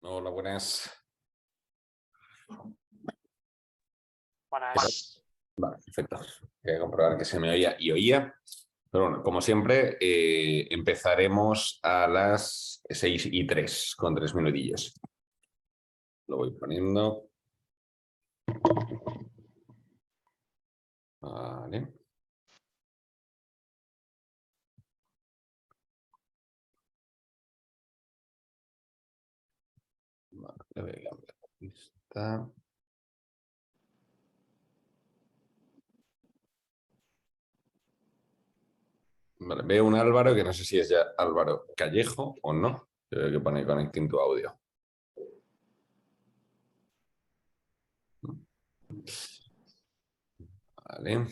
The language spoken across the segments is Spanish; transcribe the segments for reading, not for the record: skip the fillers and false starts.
Hola, buenas. Buenas. Vale, perfecto. Voy a comprobar que se me oía y oía. Pero bueno, como siempre, empezaremos a las 6:03, con 3 minutillos. Lo voy poniendo. Vale. Vale, voy a cambiar la pista. Vale, veo un Álvaro que no sé si es ya Álvaro Callejo o no. Creo que pone connecting tu audio. Vale.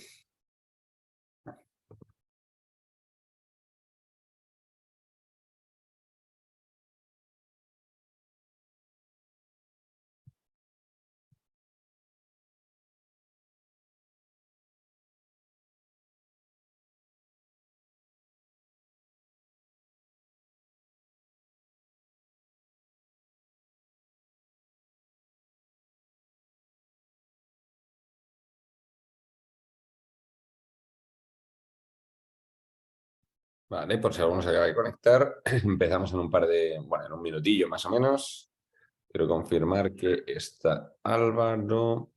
Vale, por si alguno se acaba de conectar, empezamos en un en un minutillo más o menos. Quiero confirmar que está Álvaro.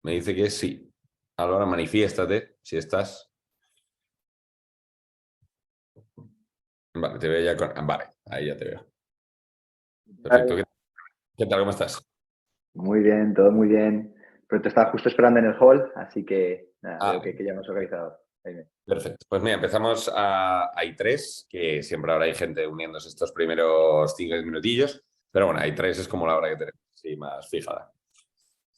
Me dice que sí. Álvaro, manifiéstate si estás. Vale, te veo ya con... Vale, ahí ya te veo. Perfecto. ¿Qué tal? ¿Cómo estás? Muy bien, todo muy bien. Pero te estaba justo esperando en el hall, así que nada, veo Ah, que ya hemos organizado. perfecto. Pues mira, empezamos hay tres, que siempre ahora hay gente uniéndose estos primeros 5 minutillos. Pero bueno, hay tres, es como la hora que tenemos, sí, más fijada.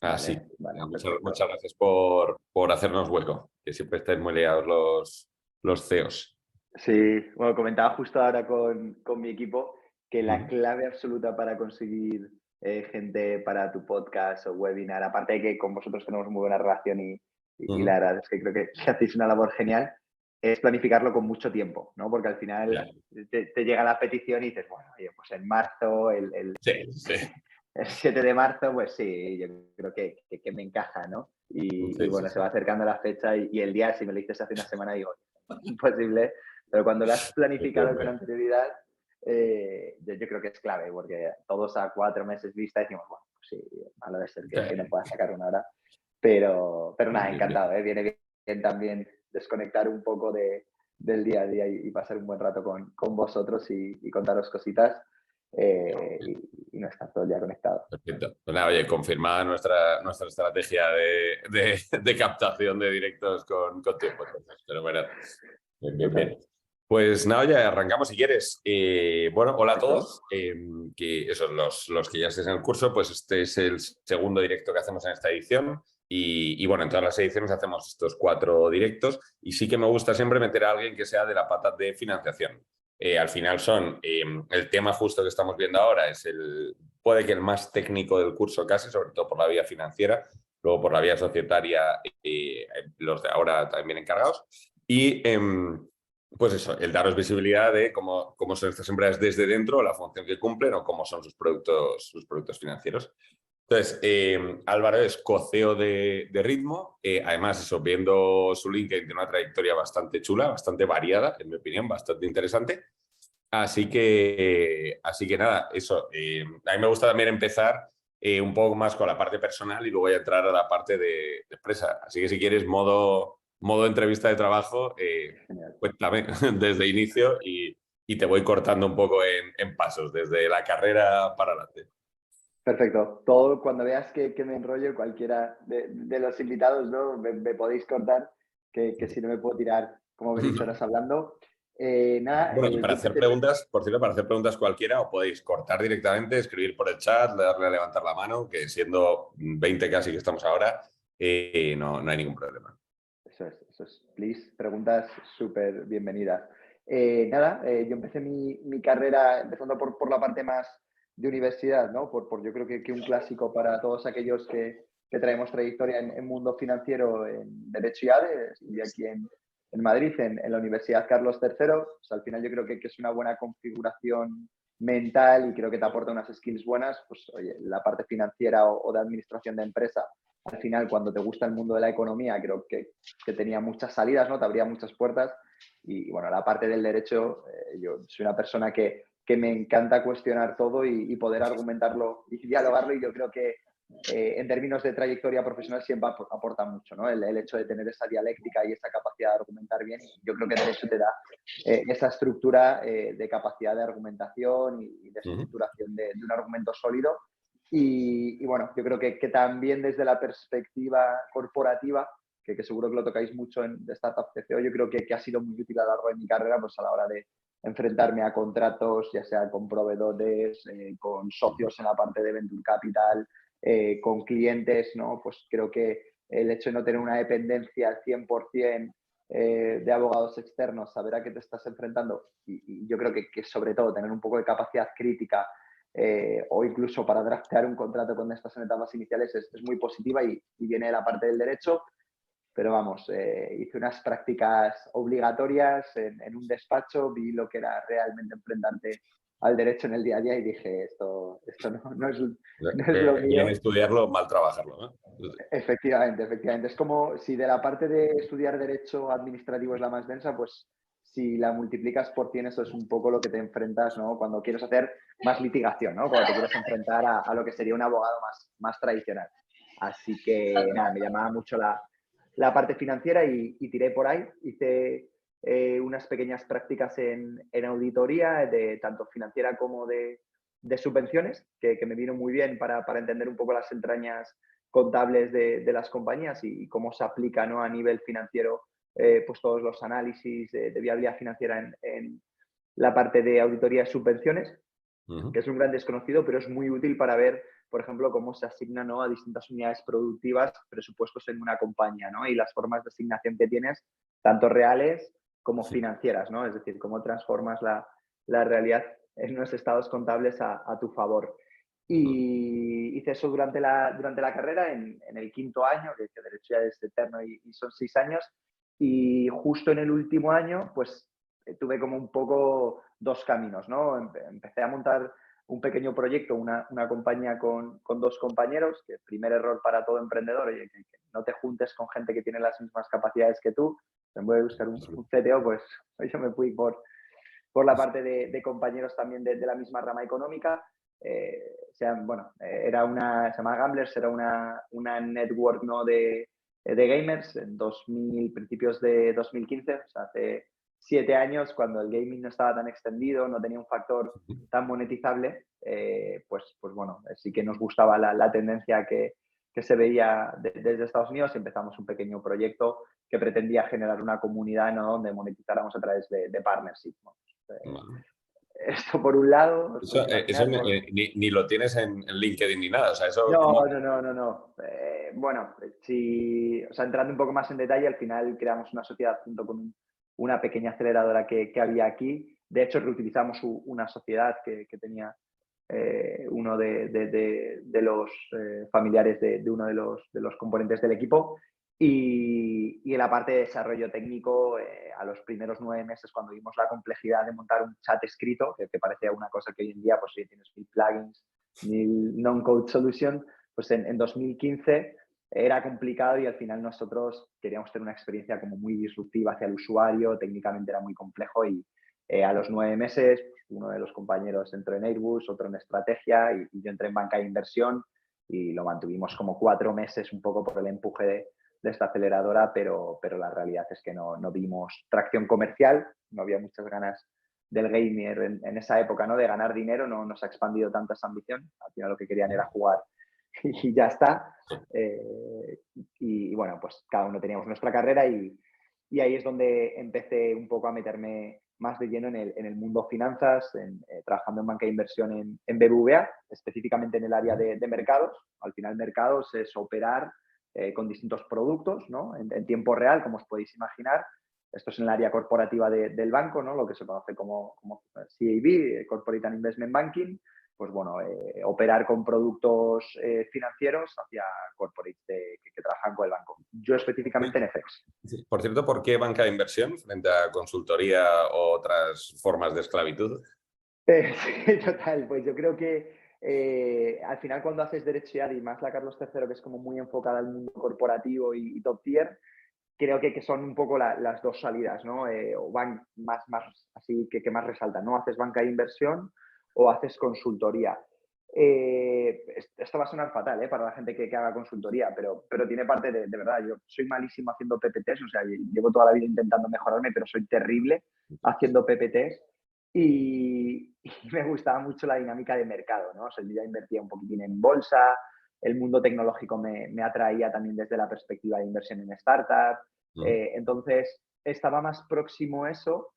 Así. Vale, Muchas gracias por hacernos hueco, que siempre estáis muy liados los CEOs. Sí, bueno, comentaba justo ahora con mi equipo que la clave absoluta para conseguir gente para tu podcast o webinar, aparte de que con vosotros tenemos muy buena relación y la verdad es que creo que hacéis una labor genial, es planificarlo con mucho tiempo, ¿no? Porque al final te llega la petición y dices, bueno, oye, pues en marzo, Sí, sí. el 7 de marzo, pues sí, yo creo que me encaja, ¿no? Y bueno, se va acercando la fecha y el día, si me lo dices hace una semana, digo, imposible. Pero cuando lo has planificado con anterioridad, yo creo que es clave, porque todos a 4 meses vista decimos, bueno, pues sí, malo de ser que no pueda sacar una hora. Pero nada, encantado, ¿eh? Viene bien también desconectar un poco del día a día y pasar un buen rato con vosotros y contaros cositas. Y no estar todo el día conectado. Perfecto. Pues nada, oye, confirmada nuestra estrategia de captación de directos con tiempo. Entonces, pero bueno, bien. Pues nada, ya arrancamos si quieres. Bueno, hola a todos. Que esos los que ya estéis en el curso, pues este es el segundo directo que hacemos en esta edición. Y bueno, en todas las ediciones hacemos estos 4 directos. Y sí que me gusta siempre meter a alguien que sea de la pata de financiación. Al final el tema justo que estamos viendo ahora es puede que el más técnico del curso casi, sobre todo por la vía financiera, luego por la vía societaria, los de ahora también encargados. Y pues eso, el daros visibilidad de cómo son estas empresas desde dentro, la función que cumplen o cómo son sus productos financieros. Entonces, Álvaro es co-CEO de Ritmo. Además, eso, viendo su LinkedIn, tiene una trayectoria bastante chula, bastante variada, en mi opinión, bastante interesante. Así que nada, eso. A mí me gusta también empezar un poco más con la parte personal y luego voy a entrar a la parte de empresa. Así que si quieres modo entrevista de trabajo, cuéntame desde inicio y te voy cortando un poco en pasos, desde la carrera para adelante. Perfecto. Todo, cuando veas que me enrollo, cualquiera de los invitados, ¿no? Me podéis cortar, que si no me puedo tirar como 20 horas hablando. Bueno, y para hacer preguntas, por cierto, para hacer preguntas cualquiera, os podéis cortar directamente, escribir por el chat, darle a levantar la mano, que siendo 20 casi que estamos ahora, no hay ningún problema. Eso es. Please, preguntas súper bienvenidas. Yo empecé mi carrera empezando por la parte más de universidad, ¿no? Yo creo que un clásico para todos aquellos que traemos trayectoria en mundo financiero, en Derecho y ADE, y aquí en Madrid, en la Universidad Carlos III. O sea, al final yo creo que es una buena configuración mental y creo que te aporta unas skills buenas, pues oye, la parte financiera o de administración de empresa, al final cuando te gusta el mundo de la economía, creo que tenía muchas salidas, ¿no? Te abría muchas puertas y bueno, la parte del derecho, yo soy una persona que me encanta cuestionar todo y poder argumentarlo y dialogarlo y yo creo que en términos de trayectoria profesional siempre aporta mucho, ¿no? El hecho de tener esa dialéctica y esa capacidad de argumentar bien, yo creo que el derecho te da esa estructura de capacidad de argumentación y de estructuración de un argumento sólido. Y bueno, yo creo que también desde la perspectiva corporativa, que seguro que lo tocáis mucho en Startup CCO, yo creo que ha sido muy útil a lo largo de mi carrera pues a la hora de enfrentarme a contratos, ya sea con proveedores, con socios en la parte de Venture Capital, con clientes, ¿no? Pues creo que el hecho de no tener una dependencia al 100% de abogados externos, saber a qué te estás enfrentando y yo creo que sobre todo tener un poco de capacidad crítica o incluso para draftear un contrato cuando estás en etapas iniciales es muy positiva y viene de la parte del derecho. Pero vamos, hice unas prácticas obligatorias en un despacho, vi lo que era realmente enfrentarte al derecho en el día a día y dije, esto no es lo mío. Bien estudiarlo, mal trabajarlo, ¿no? Efectivamente, efectivamente. Es como si de la parte de estudiar derecho administrativo es la más densa, pues si la multiplicas por 100, eso es un poco lo que te enfrentas, ¿no? Cuando quieres hacer más litigación, ¿no? Cuando te quieres enfrentar a lo que sería un abogado más tradicional. Así que nada, me llamaba mucho la parte financiera y tiré por ahí. Hice unas pequeñas prácticas en auditoría, de tanto financiera como de subvenciones, que me vino muy bien para entender un poco las entrañas contables de las compañías y cómo se aplica, ¿no? A nivel financiero pues todos los análisis de viabilidad financiera en la parte de auditoría de subvenciones, que es un gran desconocido, pero es muy útil para ver, por ejemplo, cómo se asigna, ¿no? A distintas unidades productivas presupuestos en una compañía, ¿no? Y las formas de asignación que tienes, tanto reales como financieras, ¿no? Es decir, cómo transformas la realidad en unos estados contables a tu favor. Y hice eso durante la carrera, en el quinto año, que derecho ya es eterno y son 6 años. Y justo en el último año, pues tuve como un poco dos caminos, ¿no? Empecé a montar un pequeño proyecto, una compañía con 2 compañeros, que el primer error para todo emprendedor, oye, que no te juntes con gente que tiene las mismas capacidades que tú. En vez de buscar un CTO, pues yo me fui por la parte de compañeros también de la misma rama económica. Era se llama Gamblers, era una network, ¿no? de gamers en principios de 2015, o sea, hace 7 años, cuando el gaming no estaba tan extendido, no tenía un factor tan monetizable, pues bueno, sí que nos gustaba la tendencia que se veía desde Estados Unidos. Empezamos un pequeño proyecto que pretendía generar una comunidad, ¿no? Donde monetizáramos a través de partnership, ¿no? Esto por un lado, os podéis Eso imaginar. ni lo tienes en LinkedIn ni nada. O sea, eso, No. Bueno, o sea, entrando un poco más en detalle, al final creamos una sociedad junto con una pequeña aceleradora que había aquí. De hecho, reutilizamos una sociedad que tenía uno de los familiares de uno de los componentes del equipo. Y en la parte de desarrollo técnico, a los primeros 9 meses, cuando vimos la complejidad de montar un chat escrito, que parecía una cosa que hoy en día, pues si tienes 1000 plugins, 1000 non-code solution, pues en 2015 era complicado y al final nosotros queríamos tener una experiencia como muy disruptiva hacia el usuario, técnicamente era muy complejo y a los 9 meses pues, uno de los compañeros entró en Airbus, otro en estrategia y yo entré en banca de inversión y lo mantuvimos como 4 meses un poco por el empuje de esta aceleradora, pero la realidad es que no vimos tracción comercial, no había muchas ganas del gamer en esa época, ¿no? De ganar dinero, no se ha expandido tanto esa ambición, al final lo que querían era jugar y ya está. Y bueno, pues cada uno teníamos nuestra carrera y ahí es donde empecé un poco a meterme más de lleno en el mundo finanzas, trabajando en banca de inversión en BBVA, específicamente en el área de mercados. Al final mercados es operar con distintos productos, ¿no? En tiempo real, como os podéis imaginar. Esto es en el área corporativa del banco, ¿no? Lo que se conoce como CIB, Corporate and Investment Banking. Pues bueno, operar con productos financieros hacia corporates que trabajan con el banco. Yo específicamente en FX. Por cierto, ¿por qué banca de inversión frente a consultoría o otras formas de esclavitud? Sí, total, pues yo creo que al final cuando haces Derecho y AD, y más la Carlos III, que es como muy enfocada al mundo corporativo y top tier, creo que son un poco las dos salidas, ¿no? O van más así que más resaltan, ¿no? Haces banca de inversión o haces consultoría. Esto va a sonar fatal, para la gente que haga consultoría, pero tiene parte de verdad. Yo soy malísimo haciendo PPTs, o sea, llevo toda la vida intentando mejorarme, pero soy terrible haciendo PPTs y me gustaba mucho la dinámica de mercado, ¿no? O sea, yo ya invertía un poquitín en bolsa, el mundo tecnológico me atraía también desde la perspectiva de inversión en startups. Entonces, estaba más próximo eso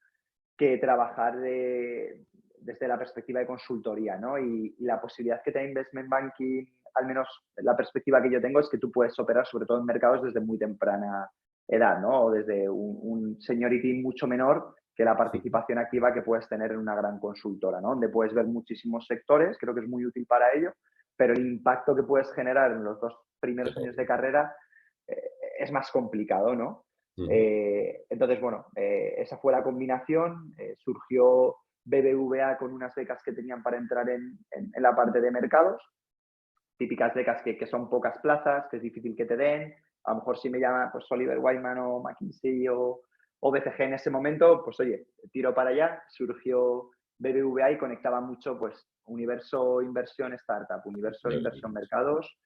que trabajar desde la perspectiva de consultoría, ¿no? Y la posibilidad que te da Investment Banking, al menos la perspectiva que yo tengo, es que tú puedes operar sobre todo en mercados desde muy temprana edad, ¿no? O desde un seniority mucho menor que la participación activa que puedes tener en una gran consultora, ¿no? Donde puedes ver muchísimos sectores, creo que es muy útil para ello, pero el impacto que puedes generar en los 2 primeros años de carrera eh, es más complicado, ¿no? Entonces, bueno, esa fue la combinación. Surgió BBVA con unas becas que tenían para entrar en la parte de mercados, típicas becas que son pocas plazas, que es difícil que te den. A lo mejor si me llama pues, Oliver Wyman o McKinsey o BCG en ese momento, pues oye, tiro para allá. Surgió BBVA y conectaba mucho pues universo inversión startup, universo inversión mercados,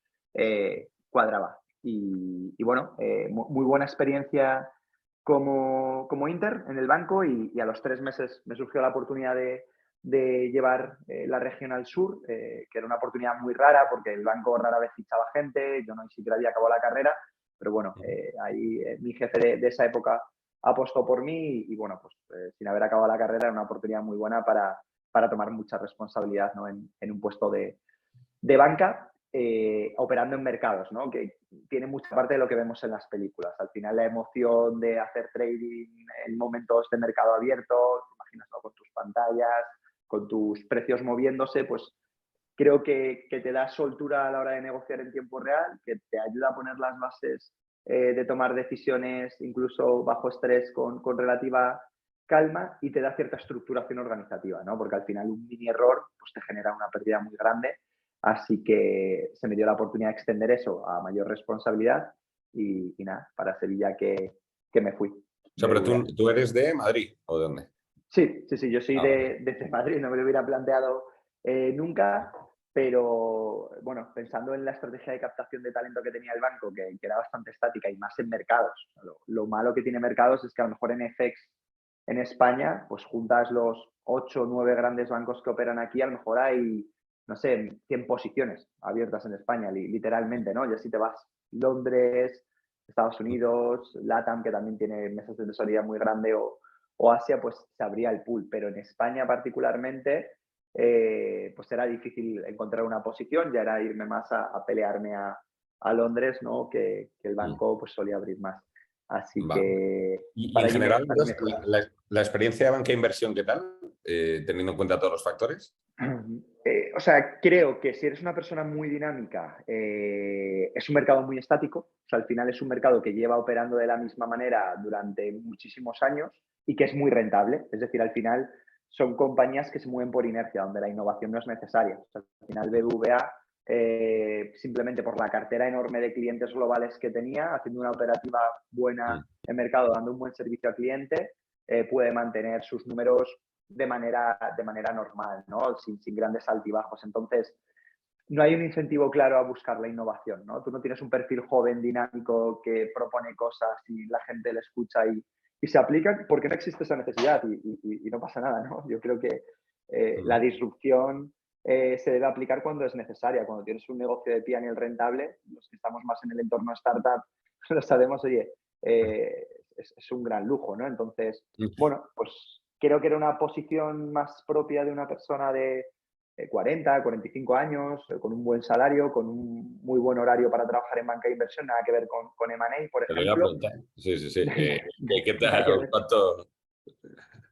cuadraba. Y bueno, muy buena experiencia como Inter en el banco y a los 3 meses me surgió la oportunidad de llevar la región al sur, que era una oportunidad muy rara porque el banco rara vez fichaba gente, yo no ni siquiera había acabado la carrera, pero bueno, ahí mi jefe de esa época apostó por mí y bueno, pues sin haber acabado la carrera era una oportunidad muy buena para tomar mucha responsabilidad, ¿no? en un puesto de banca operando en mercados, ¿no? Que tiene mucha parte de lo que vemos en las películas. Al final la emoción de hacer trading en momentos de mercado abierto, imaginas, ¿no? Con tus pantallas, con tus precios moviéndose, pues creo que te da soltura a la hora de negociar en tiempo real, que te ayuda a poner las bases de tomar decisiones incluso bajo estrés con relativa calma y te da cierta estructuración organizativa, ¿no? Porque al final un mini error pues, te genera una pérdida muy grande. Así que se me dio la oportunidad de extender eso a mayor responsabilidad y nada, para Sevilla que me fui. O sea, pero tú eres de Madrid, ¿o de dónde? Sí, yo soy Vale. de Madrid, no me lo hubiera planteado nunca, pero bueno, pensando en la estrategia de captación de talento que tenía el banco, que era bastante estática y más en mercados. Lo malo que tiene mercados es que a lo mejor en FX en España, pues juntas los 8 o 9 grandes bancos que operan aquí, a lo mejor hay, no sé, 100 posiciones abiertas en España, literalmente, ¿no? Y así te vas Londres, Estados Unidos, LATAM, que también tiene mesas de tesorería muy grande, o Asia, pues se abría el pool. Pero en España particularmente, pues era difícil encontrar una posición, ya era irme más a pelearme a Londres, ¿no? Que el banco pues solía abrir más. Así Vale. que Y para en allí general, allí entonces, me fui. la experiencia de banca de inversión, ¿qué tal? Teniendo en cuenta todos los factores. O sea, creo que si eres una persona muy dinámica, es un mercado muy estático. O sea, al final es un mercado que lleva operando de la misma manera durante muchísimos años y que es muy rentable. Es decir, al final son compañías que se mueven por inercia, donde la innovación no es necesaria. O sea, al final BBVA, simplemente por la cartera enorme de clientes globales que tenía, haciendo una operativa buena en mercado, dando un buen servicio al cliente, puede mantener sus números de manera normal, ¿no? Sin grandes altibajos. Entonces, no hay un incentivo claro a buscar la innovación, ¿no? Tú no tienes un perfil joven, dinámico, que propone cosas y la gente le escucha y se aplica porque no existe esa necesidad y no pasa nada, ¿no? Yo creo que la disrupción se debe aplicar cuando es necesaria, cuando tienes un negocio de pie a nivel rentable, los que estamos más en el entorno startup lo sabemos, oye, es un gran lujo, ¿no? Entonces, bueno, pues creo que era una posición más propia de una persona de 40, 45 años, con un buen salario, con un muy buen horario para trabajar en banca de inversión, nada que ver con M&A, por Te lo iba a ejemplo. preguntar. Sí, sí, sí. ¿Qué Nada que tal? ver. ¿Cuánto?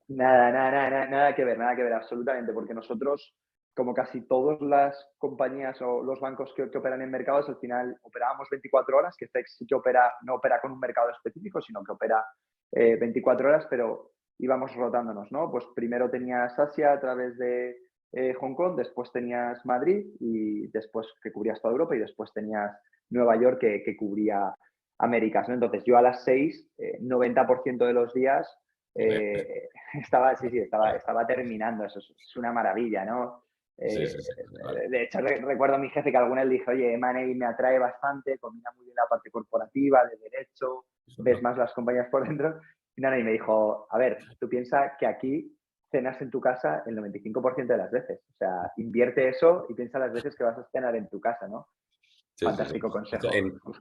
Nada que ver, absolutamente, porque nosotros, como casi todas las compañías o los bancos que operan en mercados, al final operábamos 24 horas, que FX sí que no opera con un mercado específico, sino que opera 24 horas, pero íbamos rotándonos, ¿no? Pues primero tenías Asia a través de Hong Kong, después tenías Madrid y después que cubrías toda Europa y después tenías Nueva York que cubría Américas, ¿no? Entonces yo a las 6, 90% de los días estaba terminando, eso es una maravilla, ¿no? Sí, sí, sí, vale. De hecho, recuerdo a mi jefe que alguna vez le dije, oye, M&A me atrae bastante, combina muy bien la parte corporativa, de derecho, ves más las compañías por dentro. Y nada, y me dijo, a ver, tú piensas que aquí cenas en tu casa el 95% de las veces. O sea, invierte eso y piensa las veces que vas a cenar en tu casa, ¿no? Sí, sí, sí. Fantástico consejo.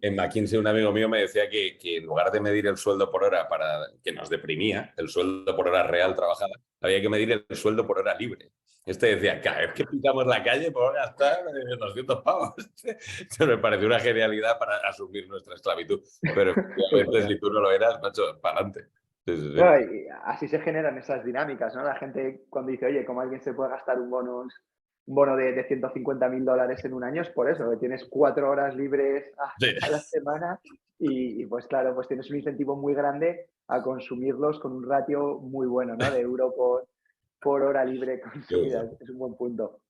En McKinsey un amigo mío me decía que en lugar de medir el sueldo por hora para que nos deprimía, el sueldo por hora real trabajada, había que medir el sueldo por hora libre. Este decía, cada vez que pisamos la calle por gastar 200 pavos. Esto me pareció una genialidad para asumir nuestra esclavitud. Pero efectivamente, si tú no lo eras, macho, para adelante. Sí, sí, sí. No, y así se generan esas dinámicas, ¿no? La gente cuando dice, oye, ¿cómo alguien se puede gastar un bono de $150.000 en un año? Es por eso, que tienes 4 horas libres Sí. a la semana y pues claro, pues tienes un incentivo muy grande a consumirlos con un ratio muy bueno, ¿no? De euro por hora libre consumida. Es un buen punto.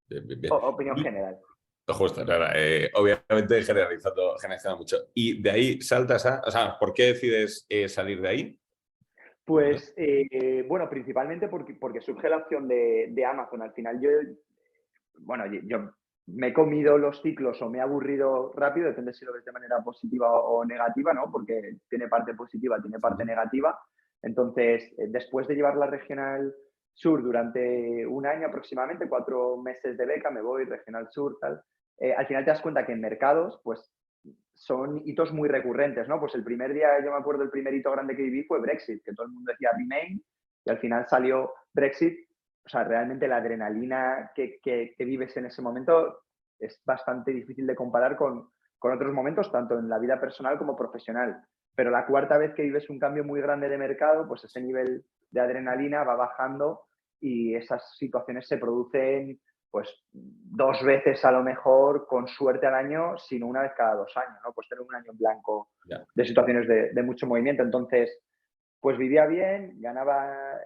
Bien, bien, bien. Opinión general. Justo, nada, obviamente generalizando mucho. Y de ahí saltas a, o sea, ¿por qué decides salir de ahí? Pues, bueno, principalmente porque surge la opción de Amazon. Al final yo me he comido los ciclos o me he aburrido rápido, depende si lo ves de manera positiva o negativa, ¿no? Porque tiene parte positiva, tiene parte negativa. Entonces, después de llevar la Regional Sur durante un año aproximadamente, 4 meses de beca, me voy, Regional Sur, tal. Al final te das cuenta que en mercados, pues son hitos muy recurrentes, ¿no? Pues el primer día, yo me acuerdo, el primer hito grande que viví fue Brexit, que todo el mundo decía Remain y al final salió Brexit. O sea, realmente la adrenalina que vives en ese momento es bastante difícil de comparar con otros momentos, tanto en la vida personal como profesional. Pero la cuarta vez que vives un cambio muy grande de mercado, pues ese nivel de adrenalina va bajando y esas situaciones se producen pues 2 veces a lo mejor, con suerte al año, sino una vez cada 2 años, ¿no? Pues tener un año en blanco Ya. de situaciones de mucho movimiento. Entonces, pues vivía bien, ganaba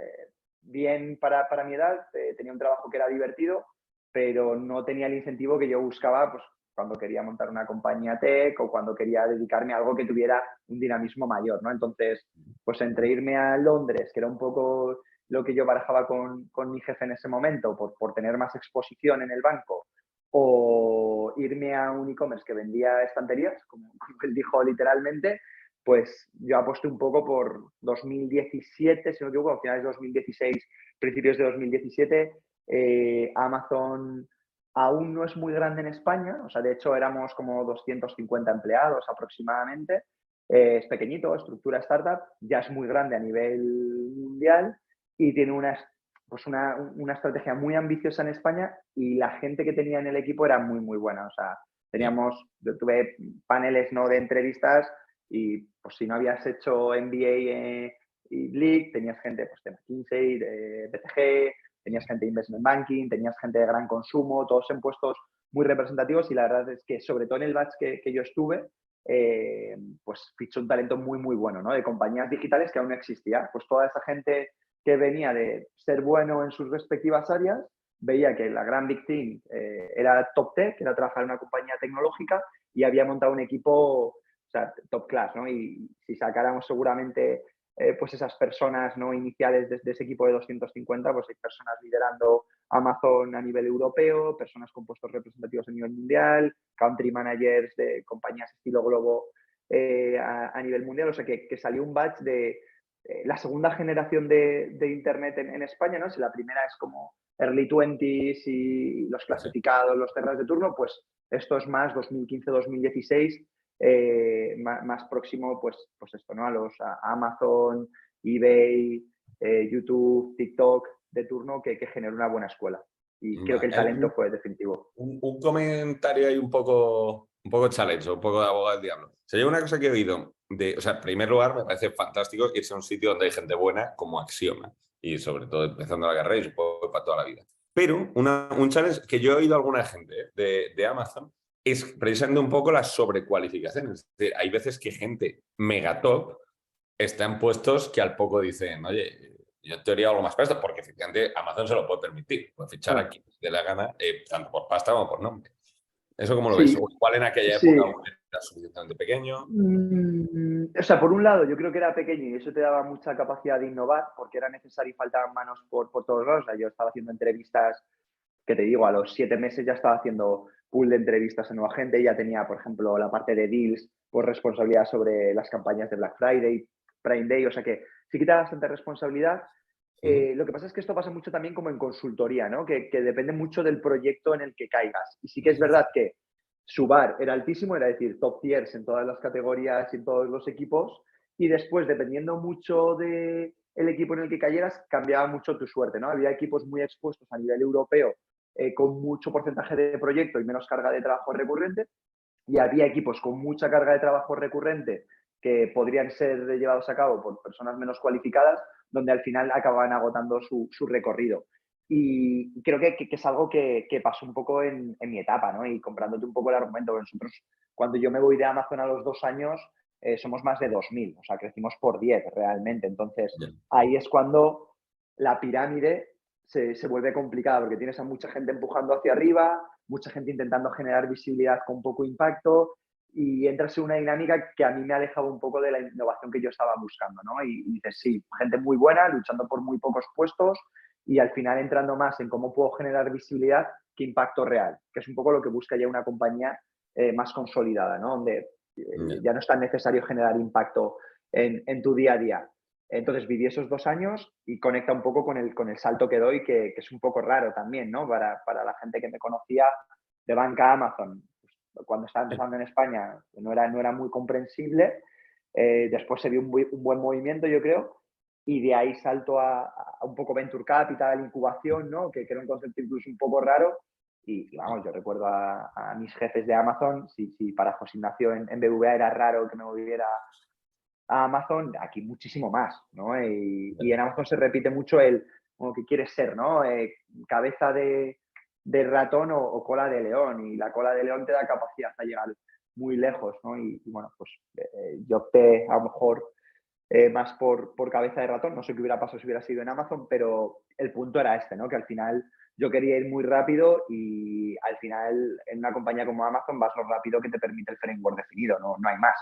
bien para mi edad, tenía un trabajo que era divertido, pero no tenía el incentivo que yo buscaba pues, cuando quería montar una compañía tech o cuando quería dedicarme a algo que tuviera un dinamismo mayor, ¿no? Entonces, pues entre irme a Londres, que era un poco lo que yo barajaba con mi jefe en ese momento, por tener más exposición en el banco, o irme a un e-commerce que vendía estanterías, como él dijo literalmente, pues yo aposté un poco por 2017, si no me equivoco, a finales de 2016, principios de 2017. Amazon aún no es muy grande en España, o sea, de hecho éramos como 250 empleados aproximadamente. Es pequeñito, estructura startup, ya es muy grande a nivel mundial y tiene una estrategia muy ambiciosa en España y la gente que tenía en el equipo era muy, muy buena. O sea, yo tuve paneles, ¿no?, de entrevistas y pues si no habías hecho MBA y League, tenías gente pues, de McKinsey, de BTG, tenías gente de Investment Banking, tenías gente de gran consumo, todos en puestos muy representativos y la verdad es que sobre todo en el batch que yo estuve, pues fichó un talento muy, muy bueno, ¿no? De compañías digitales que aún no existía. Pues toda esa gente que venía de ser bueno en sus respectivas áreas, veía que la gran Big Team era top tech, que era trabajar en una compañía tecnológica y había montado un equipo, o sea, top class, ¿no? Y si sacáramos seguramente pues esas personas no iniciales de ese equipo de 250, pues hay personas liderando Amazon a nivel europeo, personas con puestos representativos a nivel mundial, country managers de compañías estilo Globo a nivel mundial, o sea que salió un batch de la segunda generación de Internet en España, ¿no? Si la primera es como early 20s y los clasificados, los terras de turno, pues esto es más 2015-2016, más próximo, pues esto, ¿no? A Amazon, eBay, YouTube, TikTok de turno que generó una buena escuela. Y creo que el talento fue definitivo. Un comentario ahí un poco challenge, un poco de abogado del diablo. Sería una cosa que he oído, o sea, en primer lugar, me parece fantástico irse a un sitio donde hay gente buena como axioma. Y sobre todo empezando la carrera y supongo para toda la vida. Pero un challenge que yo he oído a alguna gente de Amazon es precisamente un poco la sobrecualificación. Es decir, hay veces que gente megatop está en puestos que al poco dicen, oye, Yo en teoría hago más para esto, porque efectivamente Amazon se lo puede permitir. Puede fichar a quien le dé la gana, tanto por pasta como por nombre. ¿Eso cómo lo ves? Sí, O igual en aquella sí. época era suficientemente pequeño. O sea, por un lado, yo creo que era pequeño y eso te daba mucha capacidad de innovar porque era necesario y faltaban manos por todos lados. O sea, yo estaba haciendo entrevistas, que te digo, a los 7 meses ya estaba haciendo pool de entrevistas a nueva gente. Ya tenía, por ejemplo, la parte de deals por responsabilidad sobre las campañas de Black Friday, Prime Day. O sea que sí que te da bastante responsabilidad. Lo que pasa es que esto pasa mucho también como en consultoría, ¿no? Que depende mucho del proyecto en el que caigas. Y sí que es verdad que su bar era altísimo, era decir, top tiers en todas las categorías y en todos los equipos. Y después, dependiendo mucho del equipo en el que cayeras, cambiaba mucho tu suerte, ¿no? Había equipos muy expuestos a nivel europeo con mucho porcentaje de proyecto y menos carga de trabajo recurrente. Y había equipos con mucha carga de trabajo recurrente que podrían ser llevados a cabo por personas menos cualificadas, donde al final acababan agotando su recorrido. Y creo que es algo que pasó un poco en mi etapa, ¿no? Y comprándote un poco el argumento, nosotros, cuando yo me voy de Amazon a los 2 años, somos más de 2.000, o sea, crecimos por 10 realmente. Entonces, ahí es cuando la pirámide se vuelve complicada, porque tienes a mucha gente empujando hacia arriba, mucha gente intentando generar visibilidad con poco impacto, y entras en una dinámica que a mí me ha alejado un poco de la innovación que yo estaba buscando, ¿no? Y dices, sí, gente muy buena, luchando por muy pocos puestos, y al final entrando más en cómo puedo generar visibilidad que impacto real, que es un poco lo que busca ya una compañía más consolidada, ¿no? Donde ya no es tan necesario generar impacto en tu día a día. Entonces viví esos 2 años y conecta un poco con el salto que doy, que es un poco raro también, ¿no? Para la gente que me conocía de banca a Amazon. Pues, cuando estaba empezando en España no era muy comprensible. Después se dio un buen movimiento, yo creo, y de ahí salto a un poco Venture Capital, incubación, ¿no? Que era un concepto incluso un poco raro. Y vamos, yo recuerdo a mis jefes de Amazon, si para José Ignacio en BBVA era raro que me moviera a Amazon, aquí muchísimo más, ¿no? Y en Amazon se repite mucho como que quieres ser, ¿no? Cabeza de ratón o cola de león, y la cola de león te da capacidad a llegar muy lejos, ¿no? Y bueno, pues yo opté a lo mejor más por cabeza de ratón, no sé qué hubiera pasado si hubiera sido en Amazon, pero el punto era este, ¿no? Que al final yo quería ir muy rápido y al final en una compañía como Amazon vas lo rápido que te permite el framework definido, no hay más.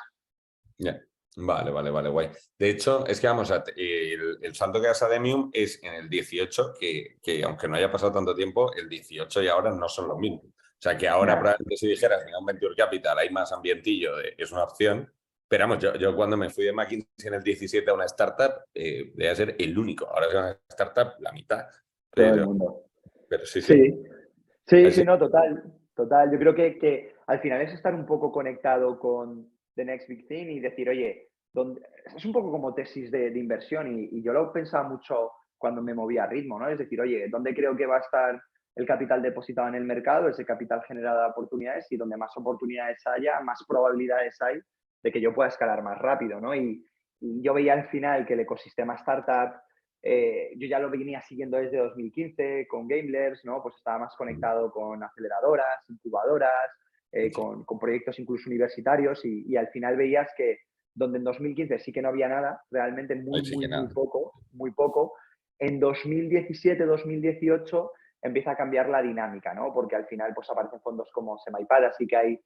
Yeah. Vale, guay. De hecho, es que vamos, el salto que das a Demium es en el 18, que aunque no haya pasado tanto tiempo, el 18 y ahora no son lo mismo. O sea, que ahora probablemente si dijeras, en un Venture Capital hay más ambientillo, es una opción. Pero vamos, yo cuando me fui de McKinsey en el 17 a una startup, debía ser el único. Ahora es una startup la mitad. Todo el mundo. Pero sí. Sí, no, total. Yo creo que al final es estar un poco conectado con the next big thing y decir, oye, es un poco como tesis de inversión y yo lo pensaba mucho cuando me movía a ritmo, ¿no? Es decir, oye, ¿dónde creo que va a estar el capital depositado en el mercado? Ese capital genera oportunidades, y donde más oportunidades haya, más probabilidades hay de que yo pueda escalar más rápido, ¿no? Y yo veía al final que el ecosistema startup, yo ya lo venía siguiendo desde 2015 con Gamelers, ¿no? Pues estaba más conectado con aceleradoras, incubadoras, con proyectos incluso universitarios, y al final veías que donde en 2015 sí que no había nada, realmente muy poco, en 2017, 2018 empieza a cambiar la dinámica, ¿no? Porque al final pues aparecen fondos como Semipad, así que hay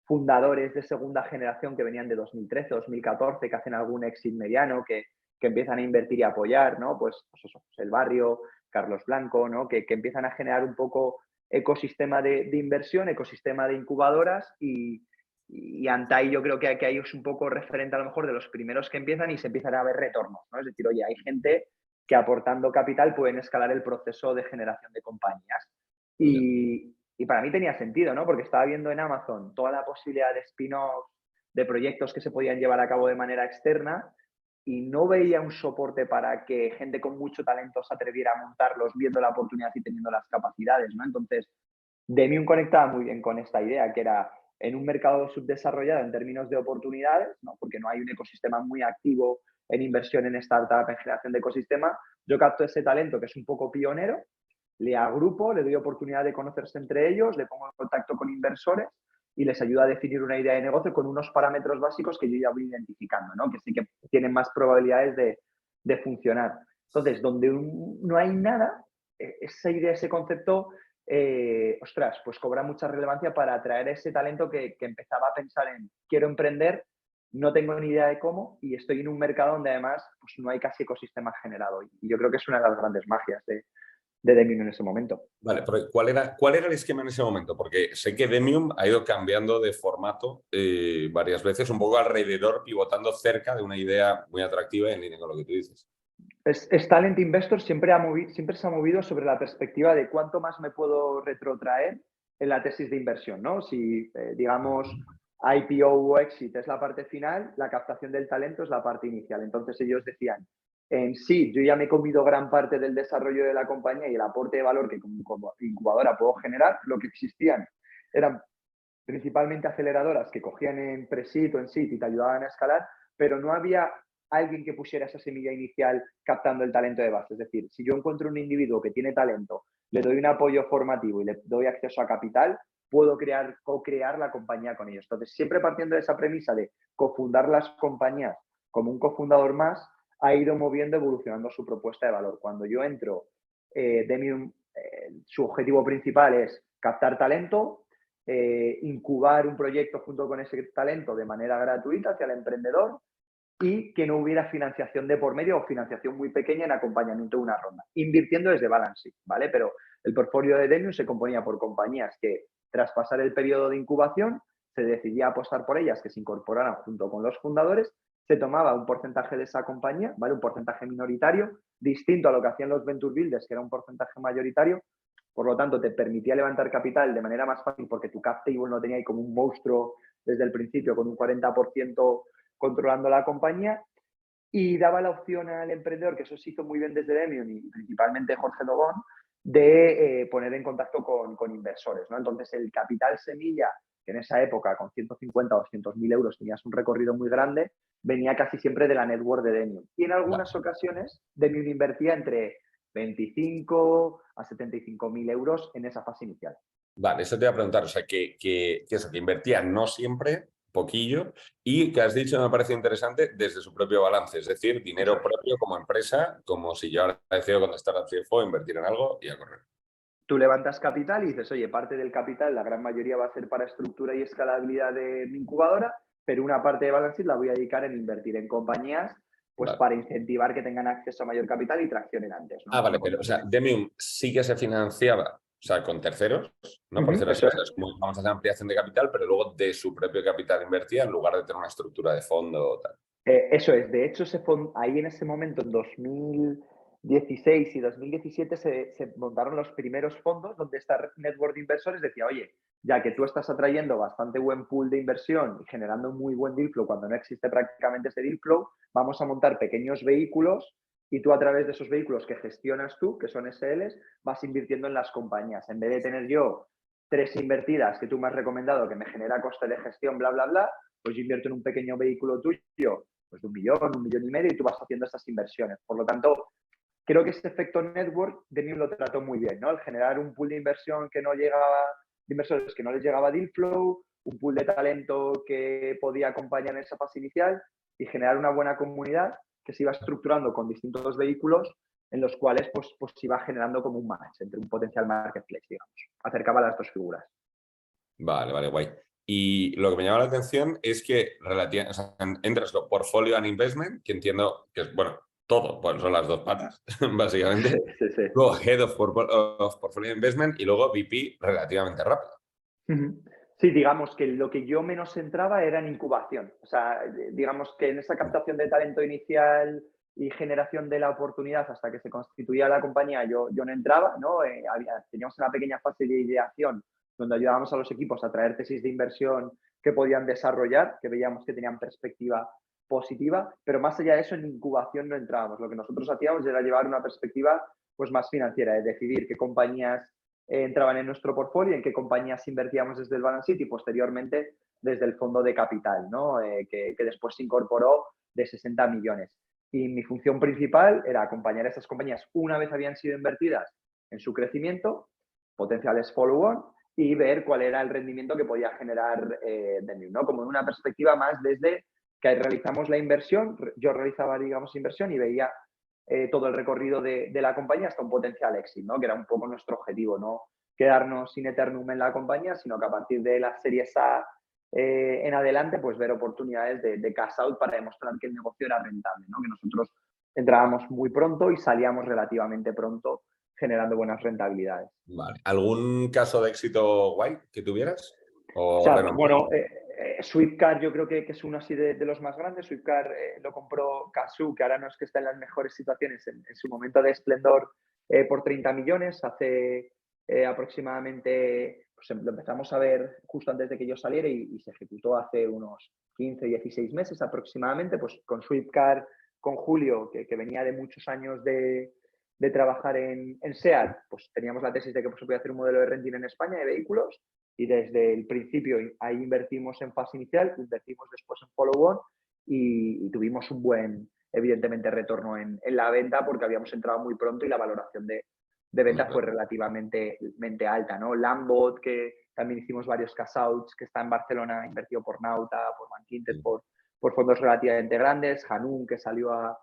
fundadores de segunda generación que venían de 2013, 2014, que hacen algún exit mediano, que empiezan a invertir y apoyar, ¿no? Pues eso, pues el Barrio, Carlos Blanco, ¿no? Que empiezan a generar un poco ecosistema de inversión, ecosistema de incubadoras, y Antai yo creo que ahí es un poco referente a lo mejor de los primeros que empiezan y se empiezan a ver retornos, ¿no? Es decir, oye, hay gente que aportando capital pueden escalar el proceso de generación de compañías. Y para mí tenía sentido, ¿no? Porque estaba viendo en Amazon toda la posibilidad de spin-off, de proyectos que se podían llevar a cabo de manera externa, y no veía un soporte para que gente con mucho talento se atreviera a montarlos viendo la oportunidad y teniendo las capacidades, ¿no? Entonces, Demium conectaba muy bien con esta idea, que era en un mercado subdesarrollado en términos de oportunidades, ¿no? Porque no hay un ecosistema muy activo en inversión en startup, en generación de ecosistema. Yo capto ese talento que es un poco pionero, le agrupo, le doy oportunidad de conocerse entre ellos, le pongo en contacto con inversores y les ayuda a definir una idea de negocio con unos parámetros básicos que yo ya voy identificando, ¿no? Que sí que tienen más probabilidades de funcionar. Entonces, donde no hay nada, esa idea, ese concepto, ostras, pues cobra mucha relevancia para atraer ese talento que empezaba a pensar en quiero emprender, no tengo ni idea de cómo y estoy en un mercado donde además pues, no hay casi ecosistema generado. Y yo creo que es una de las grandes magias de Demium en ese momento. Vale, pero ¿cuál era el esquema en ese momento? Porque sé que Demium ha ido cambiando de formato varias veces, un poco alrededor, pivotando cerca de una idea muy atractiva y en línea con lo que tú dices. Es Talent Investor siempre se ha movido sobre la perspectiva de cuánto más me puedo retrotraer en la tesis de inversión, ¿no? Si, digamos, IPO o exit es la parte final, la captación del talento es la parte inicial. Entonces ellos decían, en sí, yo ya me he comido gran parte del desarrollo de la compañía y el aporte de valor que como incubadora puedo generar. Lo que existían eran principalmente aceleradoras que cogían en pre-seed o en seed y te ayudaban a escalar, pero no había alguien que pusiera esa semilla inicial captando el talento de base. Es decir, si yo encuentro un individuo que tiene talento, le doy un apoyo formativo y le doy acceso a capital, puedo co-crear la compañía con ellos. Entonces, siempre partiendo de esa premisa de cofundar las compañías como un cofundador más, ha ido moviendo, evolucionando su propuesta de valor. Cuando yo entro, Demium, su objetivo principal es captar talento, incubar un proyecto junto con ese talento de manera gratuita hacia el emprendedor y que no hubiera financiación de por medio o financiación muy pequeña en acompañamiento de una ronda, invirtiendo desde balance sheet, ¿vale? Pero el portfolio de Demium se componía por compañías que tras pasar el periodo de incubación se decidía apostar por ellas que se incorporaran junto con los fundadores, se tomaba un porcentaje de esa compañía, ¿vale? Un porcentaje minoritario, distinto a lo que hacían los venture builders, que era un porcentaje mayoritario. Por lo tanto, te permitía levantar capital de manera más fácil porque tu cap table no tenía ahí como un monstruo desde el principio con un 40% controlando la compañía y daba la opción al emprendedor, que eso se hizo muy bien desde Demium y principalmente Jorge Dogón, de poner en contacto con inversores, ¿no? Entonces, el capital semilla, que en esa época con 150 o 200.000 euros tenías un recorrido muy grande, venía casi siempre de la network de Demium. Y en algunas ocasiones, Demium invertía entre 25 a 75.000 euros en esa fase inicial. Vale, eso te iba a preguntar, o sea, que eso, que invertían no siempre, poquillo, y que has dicho, me parece interesante, desde su propio balance, es decir, dinero propio como empresa, como si yo ahora decido cuando estaba CFO invertir en algo y a correr. Tú levantas capital y dices, oye, parte del capital, la gran mayoría va a ser para estructura y escalabilidad de mi incubadora, pero una parte de balance sheet la voy a dedicar en invertir en compañías, pues Vale. para incentivar que tengan acceso a mayor capital y traccionen antes, ¿no? Vale, pero o sea, Demium sí que se financiaba, o sea, con terceros, ¿no? Por decirlo así, Eso o es. sea, es como vamos a hacer ampliación de capital, pero luego de su propio capital invertía en lugar de tener una estructura de fondo o tal. Eso es. De hecho, ahí en ese momento, en 2016 y 2017, se montaron los primeros fondos donde esta network de inversores decía, oye, ya que tú estás atrayendo bastante buen pool de inversión y generando un muy buen deal flow cuando no existe prácticamente ese deal flow, vamos a montar pequeños vehículos y tú a través de esos vehículos que gestionas tú, que son SLs, vas invirtiendo en las compañías. En vez de tener yo 3 invertidas que tú me has recomendado que me genera coste de gestión, bla, bla, bla, pues yo invierto en un pequeño vehículo tuyo pues de 1.000.000, 1.500.000 y tú vas haciendo esas inversiones. Por lo tanto, creo que ese efecto network Demium lo trató muy bien, ¿no? El generar un pool de inversión que no llegaba, de inversores que no les llegaba deal flow, un pool de talento que podía acompañar en esa fase inicial y generar una buena comunidad que se iba estructurando con distintos vehículos en los cuales pues se iba generando como un match entre un potencial marketplace, digamos. Acercaba las dos figuras. Vale, vale, guay. Y lo que me llama la atención es que o sea, entras con portfolio and investment, que entiendo que es, bueno, todo, pues son las dos patas, básicamente. Sí, sí, sí. Luego Head of Portfolio Investment y luego VP relativamente rápido. Sí, digamos que lo que yo menos entraba era en incubación. O sea, digamos que en esa captación de talento inicial y generación de la oportunidad hasta que se constituía la compañía, yo no entraba, ¿no? Teníamos una pequeña fase de ideación donde ayudábamos a los equipos a traer tesis de inversión que podían desarrollar, que veíamos que tenían perspectiva positiva, pero más allá de eso, en incubación no entrábamos. Lo que nosotros hacíamos era llevar una perspectiva pues, más financiera, es decidir qué compañías entraban en nuestro portfolio, en qué compañías invertíamos desde el balance sheet y posteriormente desde el fondo de capital, ¿no? Que después se incorporó de 60 millones. Y mi función principal era acompañar a estas compañías una vez habían sido invertidas en su crecimiento, potenciales follow-on y ver cuál era el rendimiento que podía generar Demium, ¿no? Como en una perspectiva más desde que realizamos la inversión, yo realizaba, digamos, inversión y veía todo el recorrido de la compañía hasta un potencial exit, ¿no? Que era un poco nuestro objetivo, no quedarnos sin eternum en la compañía, sino que a partir de las series A en adelante, pues ver oportunidades de cash out para demostrar que el negocio era rentable, ¿no? Que nosotros entrábamos muy pronto y salíamos relativamente pronto generando buenas rentabilidades. Vale. ¿Algún caso de éxito guay que tuvieras? O ¿O sea, renombrado? bueno, Swiftcard yo creo que es uno así de los más grandes. Swiftcard lo compró Cazoo, que ahora no es que está en las mejores situaciones en su momento de esplendor, por 30 millones. Hace aproximadamente, pues lo empezamos a ver justo antes de que yo saliera y se ejecutó hace unos 15, 16 meses aproximadamente, pues con Swiftcard, con Julio, que venía de muchos años de trabajar en SEAT, pues teníamos la tesis de que pues, se podía hacer un modelo de renting en España de vehículos. Y desde el principio ahí invertimos en fase inicial, invertimos después en follow-on y tuvimos un buen, evidentemente, retorno en la venta porque habíamos entrado muy pronto y la valoración de venta fue relativamente alta, ¿no? Lambot, que también hicimos varios cash outs, que está en Barcelona, invertido por Nauta, por Bankinter, por fondos relativamente grandes. Hanum, que salió a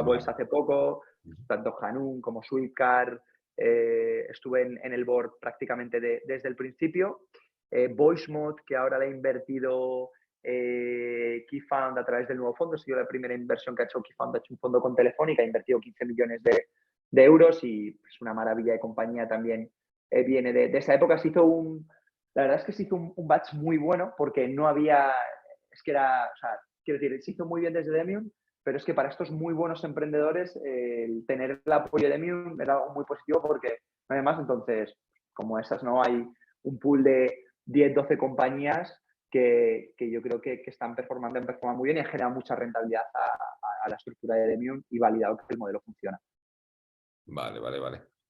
bolsa hace poco, tanto Hanum como Swiftcard. Estuve en el board prácticamente desde el principio. VoiceMod, que ahora le ha invertido KeyFund a través del nuevo fondo, ha sido la primera inversión que ha hecho KeyFund, ha hecho un fondo con Telefónica, ha invertido 15 millones de euros y es una maravilla de compañía también. Viene de esa época. La verdad es que se hizo un batch muy bueno porque no había, es que era, o sea, quiero decir, se hizo muy bien desde Demium, pero es que para estos muy buenos emprendedores el tener el apoyo de Demium era algo muy positivo porque no hay más. Entonces, como esas, ¿no? Hay un pool de 10, 12 compañías que yo creo que están performando muy bien y han generado mucha rentabilidad a la estructura de Demium y validado que el modelo funciona. Vale.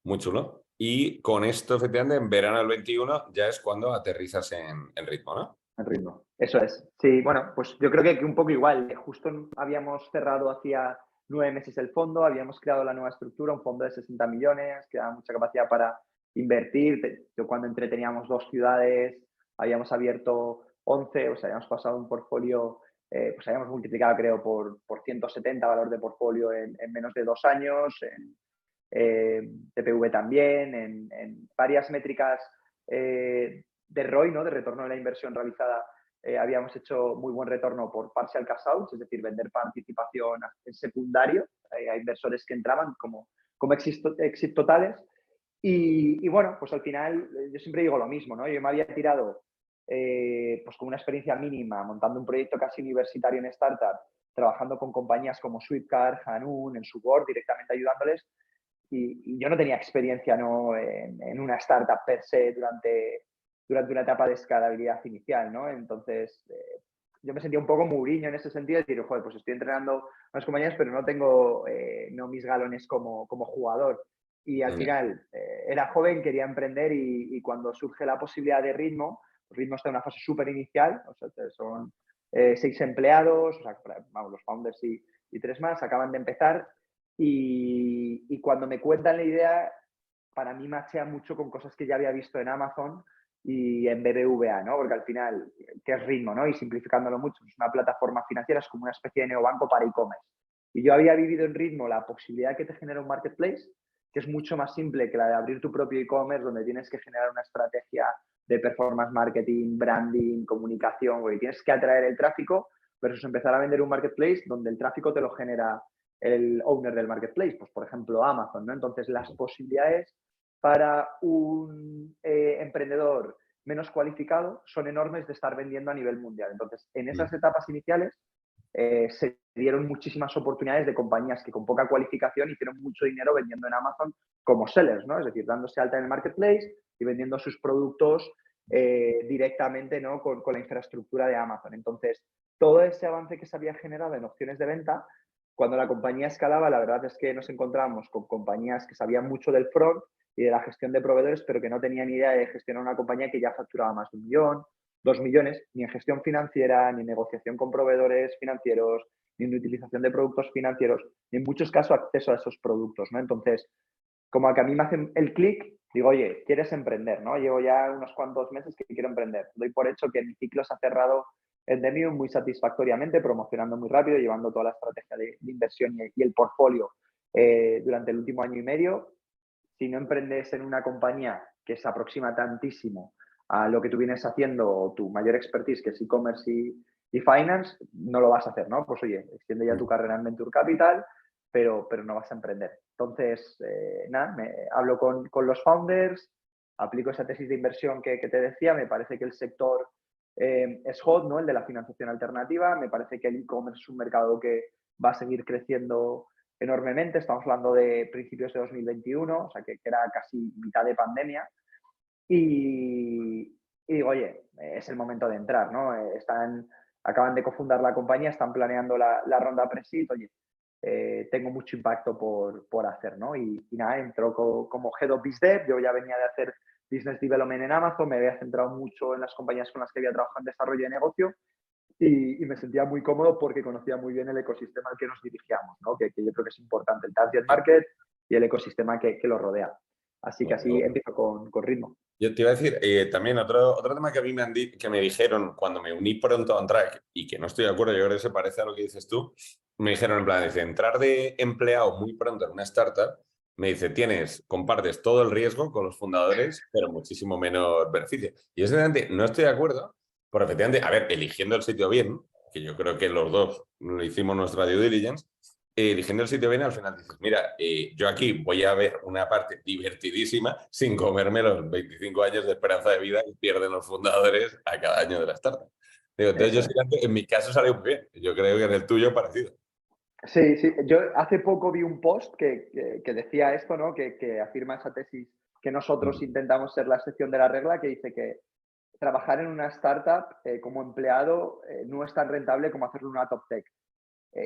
Muy chulo. Y con esto, efectivamente, en verano del 21 ya es cuando aterrizas en Ritmo, ¿no? El ritmo. Eso es. Sí, bueno, pues yo creo que un poco igual. Justo habíamos cerrado hacía 9 meses el fondo, habíamos creado la nueva estructura, un fondo de 60 millones, que da mucha capacidad para invertir. Yo cuando entré teníamos 2 ciudades, habíamos abierto 11, o sea, habíamos pasado un portfolio, pues habíamos multiplicado creo por 170 valor de portfolio en menos de 2 años, en TPV también, en varias métricas de ROI, ¿no? De retorno de la inversión realizada, habíamos hecho muy buen retorno por partial cash out, es decir, vender participación en secundario a inversores que entraban como exit totales. Y bueno, pues al final yo siempre digo lo mismo, ¿no? Yo me había tirado pues con una experiencia mínima montando un proyecto casi universitario en startup, trabajando con compañías como Swiftcard, Hanun, en su board, directamente ayudándoles. Y yo no tenía experiencia, ¿no? en una startup per se durante una etapa de escalabilidad inicial, ¿no? Entonces, yo me sentía un poco Mourinho en ese sentido, de decir, joder, pues estoy entrenando a las compañías, pero no tengo no mis galones como jugador. Y al final, era joven, quería emprender y cuando surge la posibilidad de Ritmo está en una fase súper inicial, o sea, son 6 empleados, o sea, vamos, los founders y 3 más, acaban de empezar. Y cuando me cuentan la idea, para mí machea mucho con cosas que ya había visto en Amazon y en BBVA, ¿no? Porque al final, ¿qué es Ritmo, no? Y simplificándolo mucho, es una plataforma financiera, es como una especie de neobanco para e-commerce. Y yo había vivido en Ritmo la posibilidad que te genera un marketplace, que es mucho más simple que la de abrir tu propio e-commerce, donde tienes que generar una estrategia de performance marketing, branding, comunicación, porque tienes que atraer el tráfico, versus empezar a vender un marketplace donde el tráfico te lo genera el owner del marketplace, pues por ejemplo Amazon, ¿no? Entonces las posibilidades para un emprendedor menos cualificado son enormes de estar vendiendo a nivel mundial. Entonces, en esas etapas iniciales se dieron muchísimas oportunidades de compañías que con poca cualificación hicieron mucho dinero vendiendo en Amazon como sellers, ¿no? Es decir, dándose alta en el marketplace y vendiendo sus productos directamente, ¿no? Con la infraestructura de Amazon. Entonces, todo ese avance que se había generado en opciones de venta, cuando la compañía escalaba, la verdad es que nos encontramos con compañías que sabían mucho del front y de la gestión de proveedores, pero que no tenían ni idea de gestionar una compañía que ya facturaba más de 1 millón, 2 millones, ni en gestión financiera, ni en negociación con proveedores financieros, ni en utilización de productos financieros, ni en muchos casos acceso a esos productos, ¿no? Entonces, como que a mí me hacen el clic, digo, oye, ¿quieres emprender, no? Llevo ya unos cuantos meses que quiero emprender. Doy por hecho que mi ciclo se ha cerrado Endeavor muy satisfactoriamente, promocionando muy rápido, llevando toda la estrategia de inversión y el portfolio durante el último año y medio. Si no emprendes en una compañía que se aproxima tantísimo a lo que tú vienes haciendo o tu mayor expertise, que es e-commerce y finance, no lo vas a hacer, ¿no? Pues oye, extiende ya tu carrera en Venture Capital, pero no vas a emprender. Entonces, nada, hablo con los founders, aplico esa tesis de inversión que te decía, me parece que el sector es hot, ¿no? El de la financiación alternativa, me parece que el e-commerce es un mercado que va a seguir creciendo enormemente, estamos hablando de principios de 2021, o sea que era casi mitad de pandemia, y digo, oye, es el momento de entrar, ¿no? Acaban de cofundar la compañía, están planeando la ronda pre-seed, oye, tengo mucho impacto por hacer, ¿no? Y nada, entró como Head of Biz Dev, yo ya venía de hacer Business Development en Amazon, me había centrado mucho en las compañías con las que había trabajado en desarrollo de negocio y me sentía muy cómodo porque conocía muy bien el ecosistema al que nos dirigíamos, ¿no? Que yo creo que es importante, el target market y el ecosistema que lo rodea. Así que así empiezo con ritmo. Yo te iba a decir, también otro tema que a mí que me dijeron cuando me uní pronto a OnTrack y que no estoy de acuerdo, yo creo que se parece a lo que dices tú, me dijeron en plan, dice, entrar de empleado muy pronto en una startup, me dice, compartes todo el riesgo con los fundadores, pero muchísimo menos beneficio. Y sinceramente no estoy de acuerdo, porque efectivamente, a ver, eligiendo el sitio bien, que yo creo que los dos lo hicimos nuestra due diligence, eligiendo el sitio bien, al final dices, mira, yo aquí voy a ver una parte divertidísima sin comerme los 25 años de esperanza de vida que pierden los fundadores a cada año de la startup. Digo, entonces yo sí, en mi caso salió muy bien. Yo creo que en el tuyo parecido. Sí, sí. Yo hace poco vi un post que decía esto, ¿no? Que afirma esa tesis que nosotros intentamos ser la excepción de la regla, que dice que trabajar en una startup como empleado no es tan rentable como hacerlo en una top tech.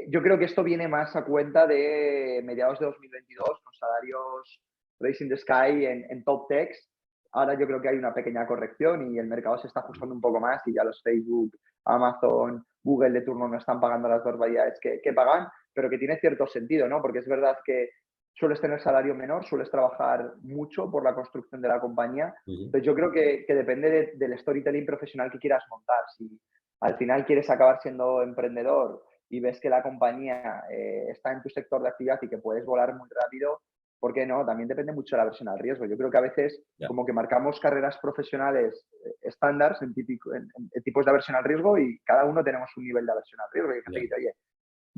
Yo creo que esto viene más a cuenta de mediados de 2022, con salarios Racing the Sky en top techs. Ahora yo creo que hay una pequeña corrección y el mercado se está ajustando un poco más y ya los Facebook, Amazon, Google de turno no están pagando las barbaridades que pagan, pero que tiene cierto sentido, ¿no? Porque es verdad que sueles tener salario menor, sueles trabajar mucho por la construcción de la compañía. Entonces yo creo que depende del storytelling profesional que quieras montar. Si al final quieres acabar siendo emprendedor y ves que la compañía está en tu sector de actividad y que puedes volar muy rápido, ¿por qué no? También depende mucho de la versión al riesgo. Yo creo que a veces como que marcamos carreras profesionales estándar en tipos de aversión al riesgo y cada uno tenemos un nivel de aversión al riesgo. Y hay gente que dice, oye,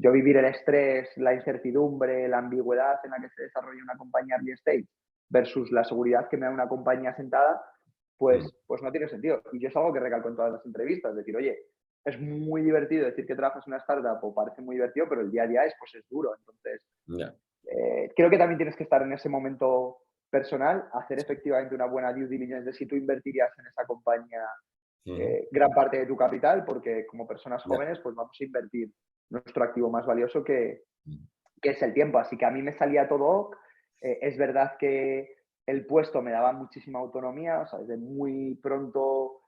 yo vivir el estrés, la incertidumbre, la ambigüedad en la que se desarrolla una compañía real estate versus la seguridad que me da una compañía sentada, pues no tiene sentido. Y yo es algo que recalco en todas las entrevistas, decir, oye, es muy divertido decir que trabajas en una startup o parece muy divertido, pero el día a día es duro. Entonces, creo que también tienes que estar en ese momento personal, hacer efectivamente una buena due diligence de si tú invertirías en esa compañía gran parte de tu capital, porque como personas jóvenes, pues vamos a invertir nuestro activo más valioso que es el tiempo. Así que a mí me salía todo. Es verdad que el puesto me daba muchísima autonomía, o sea, desde muy pronto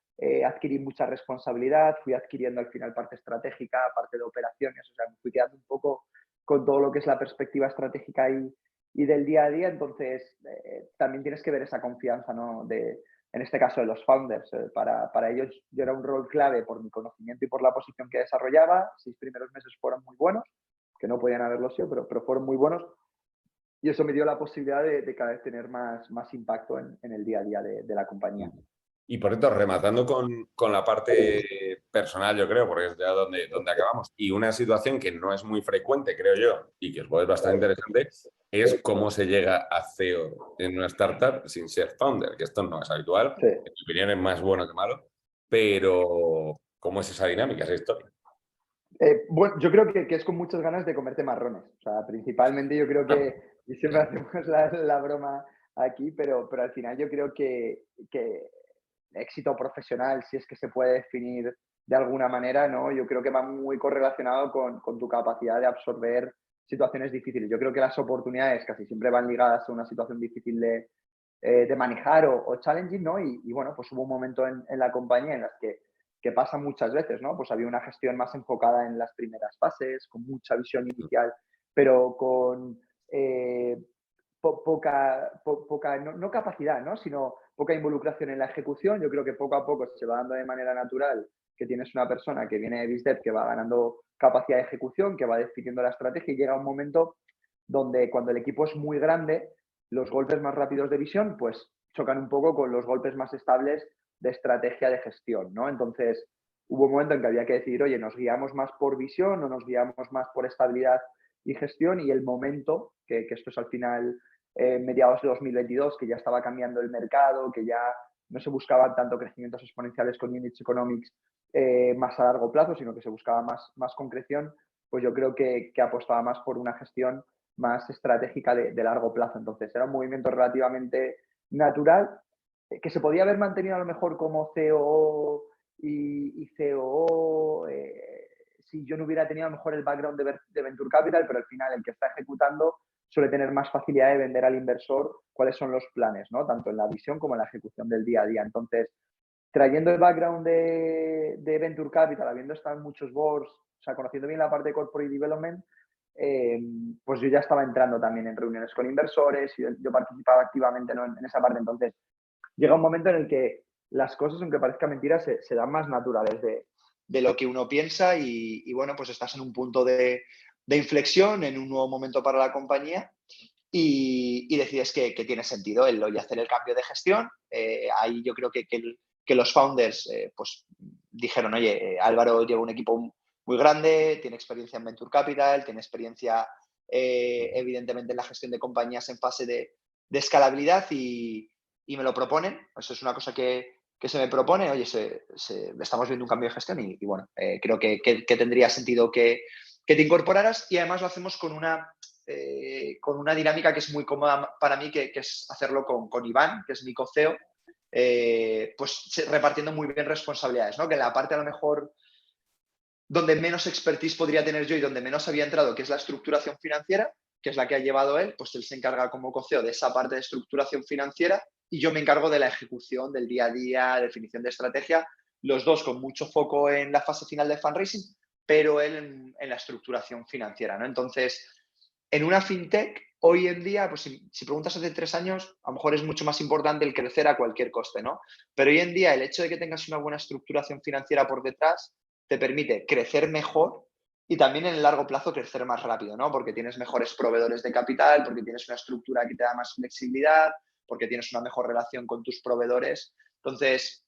adquirí mucha responsabilidad, fui adquiriendo al final parte estratégica, parte de operaciones, o sea, me fui quedando un poco con todo lo que es la perspectiva estratégica y del día a día, entonces también tienes que ver esa confianza, ¿no? En este caso de los founders. Para ellos yo era un rol clave por mi conocimiento y por la posición que desarrollaba. 6 primeros meses fueron muy buenos, que no podían haberlo sido, pero fueron muy buenos. Y eso me dio la posibilidad de cada vez tener más impacto en el día a día de la compañía. Y por esto, rematando con la parte personal, yo creo, porque es ya donde acabamos, y una situación que no es muy frecuente, creo yo, y que es bastante interesante, es cómo se llega a CEO en una startup sin ser founder, que esto no es habitual, Sí. en mi opinión es más bueno que malo, pero ¿cómo es esa dinámica, esa historia? Bueno, yo creo que es con muchas ganas de comerte marrones. O sea, principalmente yo creo que, y siempre hacemos la broma aquí, pero al final yo creo que éxito profesional, si es que se puede definir de alguna manera, ¿no? Yo creo que va muy correlacionado con tu capacidad de absorber situaciones difíciles. Yo creo que las oportunidades casi siempre van ligadas a una situación difícil de manejar o challenging, ¿no? Y bueno, pues hubo un momento en la compañía en las que pasa muchas veces, ¿no? Pues había una gestión más enfocada en las primeras fases, con mucha visión inicial, pero con poca no capacidad, ¿no? Sino poca involucración en la ejecución. Yo creo que poco a poco se va dando de manera natural que tienes una persona que viene de BizDev, que va ganando capacidad de ejecución, que va definiendo la estrategia y llega un momento donde cuando el equipo es muy grande, los golpes más rápidos de visión pues chocan un poco con los golpes más estables de estrategia de gestión, ¿no? Entonces, hubo un momento en que había que decidir, oye, ¿nos guiamos más por visión o nos guiamos más por estabilidad y gestión? Y el momento, que esto es al final mediados de 2022, que ya estaba cambiando el mercado, que ya no se buscaban tanto crecimientos exponenciales con units economics más a largo plazo, sino que se buscaba más concreción, pues yo creo que apostaba más por una gestión más estratégica de largo plazo. Entonces, era un movimiento relativamente natural, que se podía haber mantenido a lo mejor como COO y COO si yo no hubiera tenido a lo mejor el background de Venture Capital, pero al final el que está ejecutando suele tener más facilidad de vender al inversor cuáles son los planes, ¿no? Tanto en la visión como en la ejecución del día a día. Entonces, trayendo el background de Venture Capital, habiendo estado en muchos boards, o sea, conociendo bien la parte de Corporate Development, pues yo ya estaba entrando también en reuniones con inversores y yo participaba activamente, ¿no? en esa parte. Entonces, llega un momento en el que las cosas, aunque parezca mentira, se dan más naturales de lo que uno piensa y bueno, pues estás en un punto de inflexión, en un nuevo momento para la compañía y decides que tiene sentido el hoy hacer el cambio de gestión. Ahí yo creo que los founders pues dijeron, oye, Álvaro lleva un equipo muy grande, tiene experiencia en Venture Capital, tiene experiencia evidentemente en la gestión de compañías en fase de escalabilidad y me lo proponen. Eso es una cosa que se me propone, oye, estamos viendo un cambio de gestión y bueno, creo que tendría sentido que te incorporaras y además lo hacemos con una dinámica que es muy cómoda para mí, que es hacerlo con Iván, que es mi co-CEO, pues repartiendo muy bien responsabilidades, ¿no? Que la parte a lo mejor donde menos expertise podría tener yo y donde menos había entrado, que es la estructuración financiera, que es la que ha llevado él, pues él se encarga como co-CEO de esa parte de estructuración financiera y yo me encargo de la ejecución del día a día, definición de estrategia, los dos con mucho foco en la fase final de fundraising, pero él en la estructuración financiera, ¿no? Entonces, en una fintech, hoy en día, pues si preguntas hace 3 años, a lo mejor es mucho más importante el crecer a cualquier coste, ¿no? Pero hoy en día el hecho de que tengas una buena estructuración financiera por detrás te permite crecer mejor y también en el largo plazo crecer más rápido, ¿no? Porque tienes mejores proveedores de capital, porque tienes una estructura que te da más flexibilidad, porque tienes una mejor relación con tus proveedores. Entonces,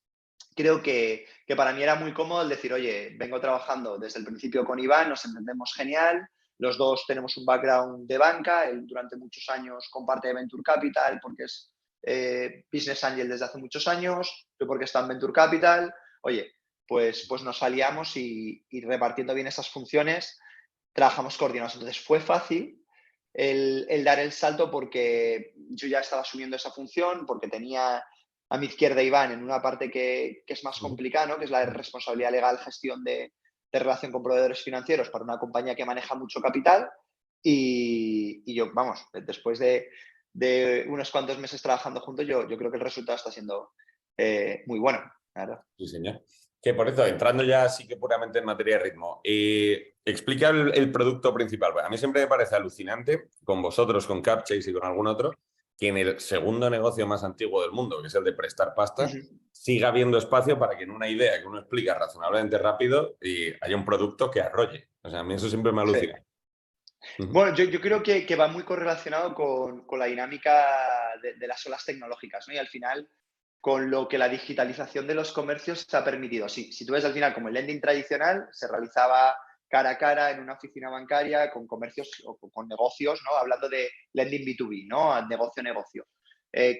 creo que para mí era muy cómodo el decir, oye, vengo trabajando desde el principio con Iván, nos entendemos genial, los dos tenemos un background de banca, él durante muchos años comparte de Venture Capital porque es Business Angel desde hace muchos años, yo porque está en Venture Capital, oye, pues nos aliamos y repartiendo bien esas funciones, trabajamos coordinados. Entonces fue fácil el dar el salto porque yo ya estaba asumiendo esa función, porque tenía a mi izquierda Iván en una parte que es más complicada, ¿no? Que es la responsabilidad legal, gestión de relación con proveedores financieros para una compañía que maneja mucho capital. Y yo, vamos, después de unos cuantos meses trabajando juntos, yo creo que el resultado está siendo muy bueno, claro. Sí, señor. Que por eso, entrando ya sí que puramente en materia de ritmo, explica el producto principal. Bueno, a mí siempre me parece alucinante, con vosotros, con Capchase y con algún otro, que en el segundo negocio más antiguo del mundo, que es el de prestar pasta, siga habiendo espacio para que en una idea que uno explica razonablemente rápido haya un producto que arrolle. O sea, a mí eso siempre me Sí. alucina. Bueno, yo creo que va muy correlacionado con la dinámica de las olas tecnológicas, ¿no? Y al final, con lo que la digitalización de los comercios te ha permitido. Si tú ves al final como el lending tradicional se realizaba cara a cara en una oficina bancaria con comercios o con negocios, ¿no? Hablando de lending B2B, ¿no? Negocio.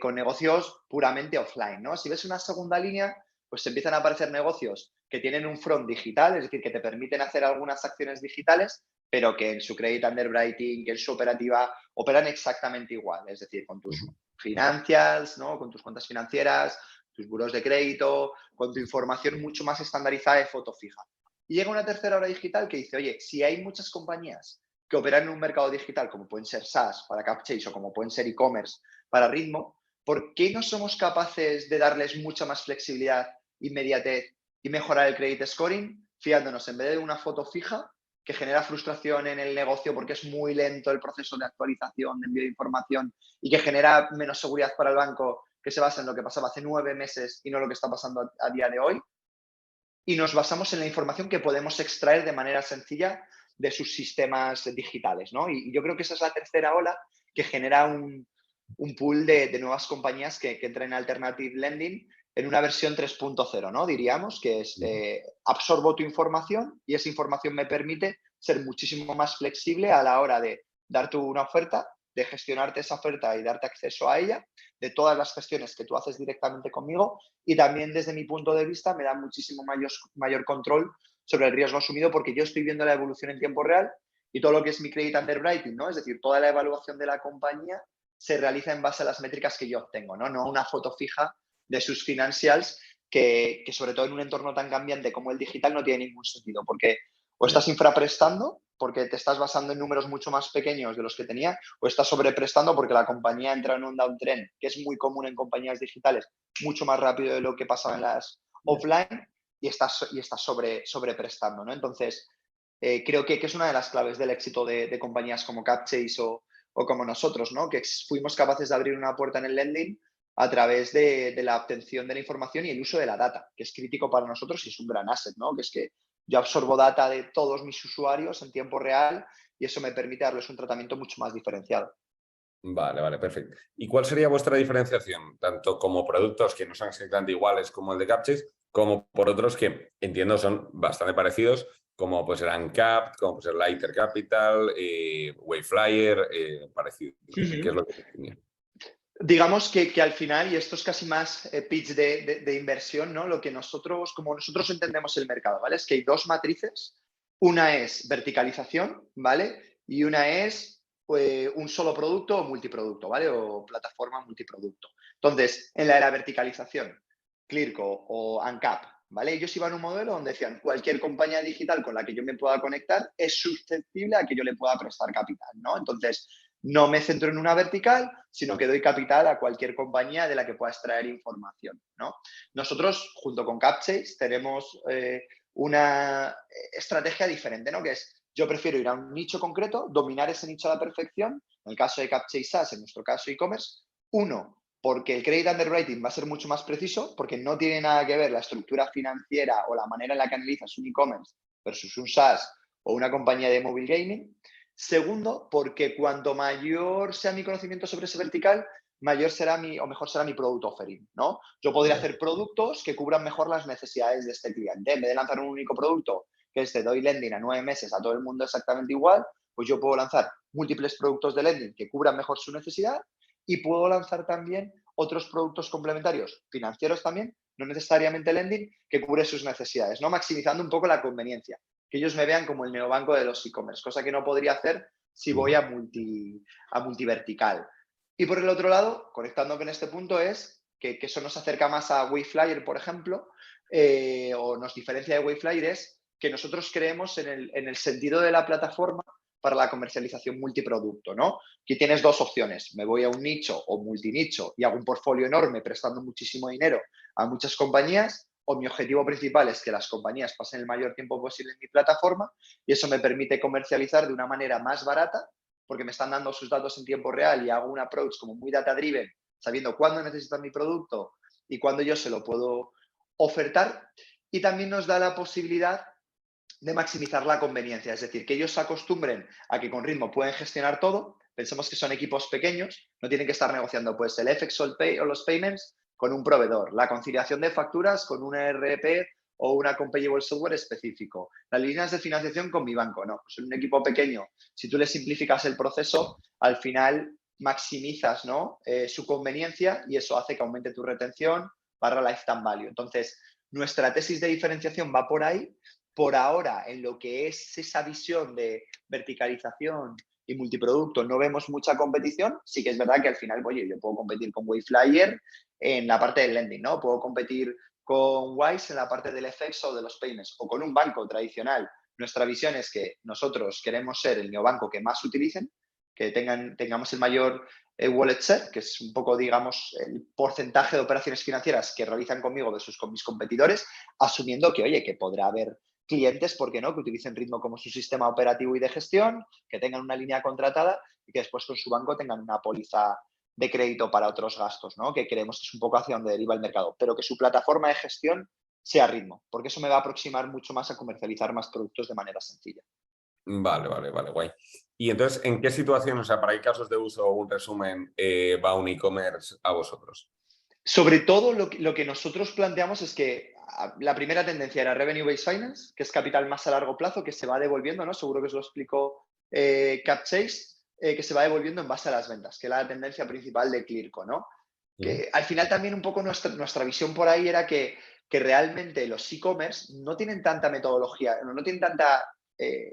Con negocios puramente offline, ¿no? Si ves una segunda línea, pues empiezan a aparecer negocios que tienen un front digital, es decir, que te permiten hacer algunas acciones digitales, pero que en su credit underwriting, que en su operativa, operan exactamente igual. Es decir, con tus financials, ¿no? Con tus cuentas financieras, tus buros de crédito, con tu información mucho más estandarizada de foto fija. Y llega una tercera hora digital que dice, oye, si hay muchas compañías que operan en un mercado digital, como pueden ser SaaS para Capchase o como pueden ser e-commerce para Ritmo, ¿por qué no somos capaces de darles mucha más flexibilidad, inmediatez y mejorar el credit scoring, fiándonos en vez de una foto fija que genera frustración en el negocio porque es muy lento el proceso de actualización, de envío de información y que genera menos seguridad para el banco que se basa en lo que pasaba hace 9 meses y no lo que está pasando a día de hoy? y nos basamos en la información que podemos extraer de manera sencilla de sus sistemas digitales, ¿no? Y yo creo que esa es la tercera ola que genera un pool de nuevas compañías que entran en Alternative Lending en una versión 3.0, ¿no? Diríamos que es absorbo tu información y esa información me permite ser muchísimo más flexible a la hora de darte una oferta, de gestionarte esa oferta y darte acceso a ella, de todas las gestiones que tú haces directamente conmigo y también desde mi punto de vista me da muchísimo mayor control sobre el riesgo asumido porque yo estoy viendo la evolución en tiempo real y todo lo que es mi credit underwriting, ¿no? Es decir, toda la evaluación de la compañía se realiza en base a las métricas que yo obtengo, ¿no? No una foto fija de sus financials que sobre todo en un entorno tan cambiante como el digital no tiene ningún sentido porque o estás infraprestando porque te estás basando en números mucho más pequeños de los que tenía o estás sobreprestando porque la compañía entra en un downtrend, que es muy común en compañías digitales, mucho más rápido de lo que pasa en las offline y estás sobreprestando, ¿no? Entonces, creo que es una de las claves del éxito de compañías como Capchase o como nosotros, ¿no? Que fuimos capaces de abrir una puerta en el lending a través de la obtención de la información y el uso de la data, que es crítico para nosotros y es un gran asset, ¿no? Que es que yo absorbo data de todos mis usuarios en tiempo real y eso me permite darles un tratamiento mucho más diferenciado. Vale, vale, perfecto. ¿Y cuál sería vuestra diferenciación? Tanto como productos que no son exactamente iguales como el de Capchase, como por otros que entiendo son bastante parecidos, como pues ser Uncapped, como pues ser Lighter Capital, Wayflyer, parecido. ¿Qué es lo que distingue? Digamos que al final, y esto es casi más pitch de inversión, ¿no? Lo que como nosotros entendemos el mercado, ¿vale? Es que hay dos matrices. Una es verticalización, ¿vale? Y una es un solo producto o multiproducto, ¿vale? O plataforma multiproducto. Entonces, en la era verticalización, Clearco o Uncap, ¿vale? Ellos iban a un modelo donde decían cualquier compañía digital con la que yo me pueda conectar es susceptible a que yo le pueda prestar capital, ¿no? Entonces, no me centro en una vertical, sino que doy capital a cualquier compañía de la que pueda extraer información, ¿no? Nosotros, junto con Capchase, tenemos una estrategia diferente, ¿no? Que es, yo prefiero ir a un nicho concreto, dominar ese nicho a la perfección, en el caso de Capchase SaaS, en nuestro caso e-commerce, uno, porque el credit underwriting va a ser mucho más preciso, porque no tiene nada que ver la estructura financiera o la manera en la que analizas un e-commerce versus un SaaS o una compañía de mobile gaming. Segundo, porque cuanto mayor sea mi conocimiento sobre ese vertical, mayor será o mejor será mi product offering, ¿no? Yo podría hacer productos que cubran mejor las necesidades de este cliente. En vez de lanzar un único producto, que es de doy lending a 9 meses a todo el mundo exactamente igual, pues yo puedo lanzar múltiples productos de lending que cubran mejor su necesidad y puedo lanzar también otros productos complementarios financieros también, no necesariamente lending, que cubre sus necesidades, ¿no? Maximizando un poco la conveniencia, que ellos me vean como el neobanco de los e-commerce, cosa que no podría hacer si voy a multivertical. Y por el otro lado, conectando con este punto, es que eso nos acerca más a Wayflyer, por ejemplo, o nos diferencia de Wayflyer, es que nosotros creemos en el sentido de la plataforma para la comercialización multiproducto, ¿no? Aquí tienes dos opciones, me voy a un nicho o multinicho y hago un portfolio enorme prestando muchísimo dinero a muchas compañías, o mi objetivo principal es que las compañías pasen el mayor tiempo posible en mi plataforma y eso me permite comercializar de una manera más barata porque me están dando sus datos en tiempo real y hago un approach como muy data driven, sabiendo cuándo necesitan mi producto y cuándo yo se lo puedo ofertar. Y también nos da la posibilidad de maximizar la conveniencia, es decir, que ellos se acostumbren a que con Ritmo pueden gestionar todo. Pensemos que son equipos pequeños, no tienen que estar negociando pues el FX o los payments con un proveedor, la conciliación de facturas con un ERP o una compatible software específico, las líneas de financiación con mi banco, no, pues en un equipo pequeño, si tú le simplificas el proceso, al final maximizas, ¿no? Su conveniencia y eso hace que aumente tu retención / lifetime value. Entonces, nuestra tesis de diferenciación va por ahí. Por ahora, en lo que es esa visión de verticalización y multiproducto, no vemos mucha competición. Sí que es verdad que al final, oye, yo puedo competir con Wayflyer en la parte del lending, ¿no? Puedo competir con Wise en la parte del FX o de los payments, o con un banco tradicional. Nuestra visión es que nosotros queremos ser el neobanco que más utilicen, que tengamos el mayor wallet share, que es un poco, digamos, el porcentaje de operaciones financieras que realizan conmigo versus con mis competidores, asumiendo que, oye, que podrá haber clientes, ¿por qué no?, que utilicen Ritmo como su sistema operativo y de gestión, que tengan una línea contratada y que después con su banco tengan una póliza de crédito para otros gastos, ¿no? Que creemos que es un poco hacia donde deriva el mercado, pero que su plataforma de gestión sea Ritmo, porque eso me va a aproximar mucho más a comercializar más productos de manera sencilla. Vale, guay. Y entonces, ¿en qué situación, o sea, para qué casos de uso, un resumen, va un e-commerce a vosotros? Sobre todo lo que nosotros planteamos es que la primera tendencia era Revenue Based Finance, que es capital más a largo plazo, que se va devolviendo, ¿no? Seguro que os lo explicó CapChase, que se va devolviendo en base a las ventas, que es la tendencia principal de Clearco, ¿no? Que al final también un poco nuestra visión por ahí era que realmente los e-commerce no tienen tanta metodología, no tienen tanta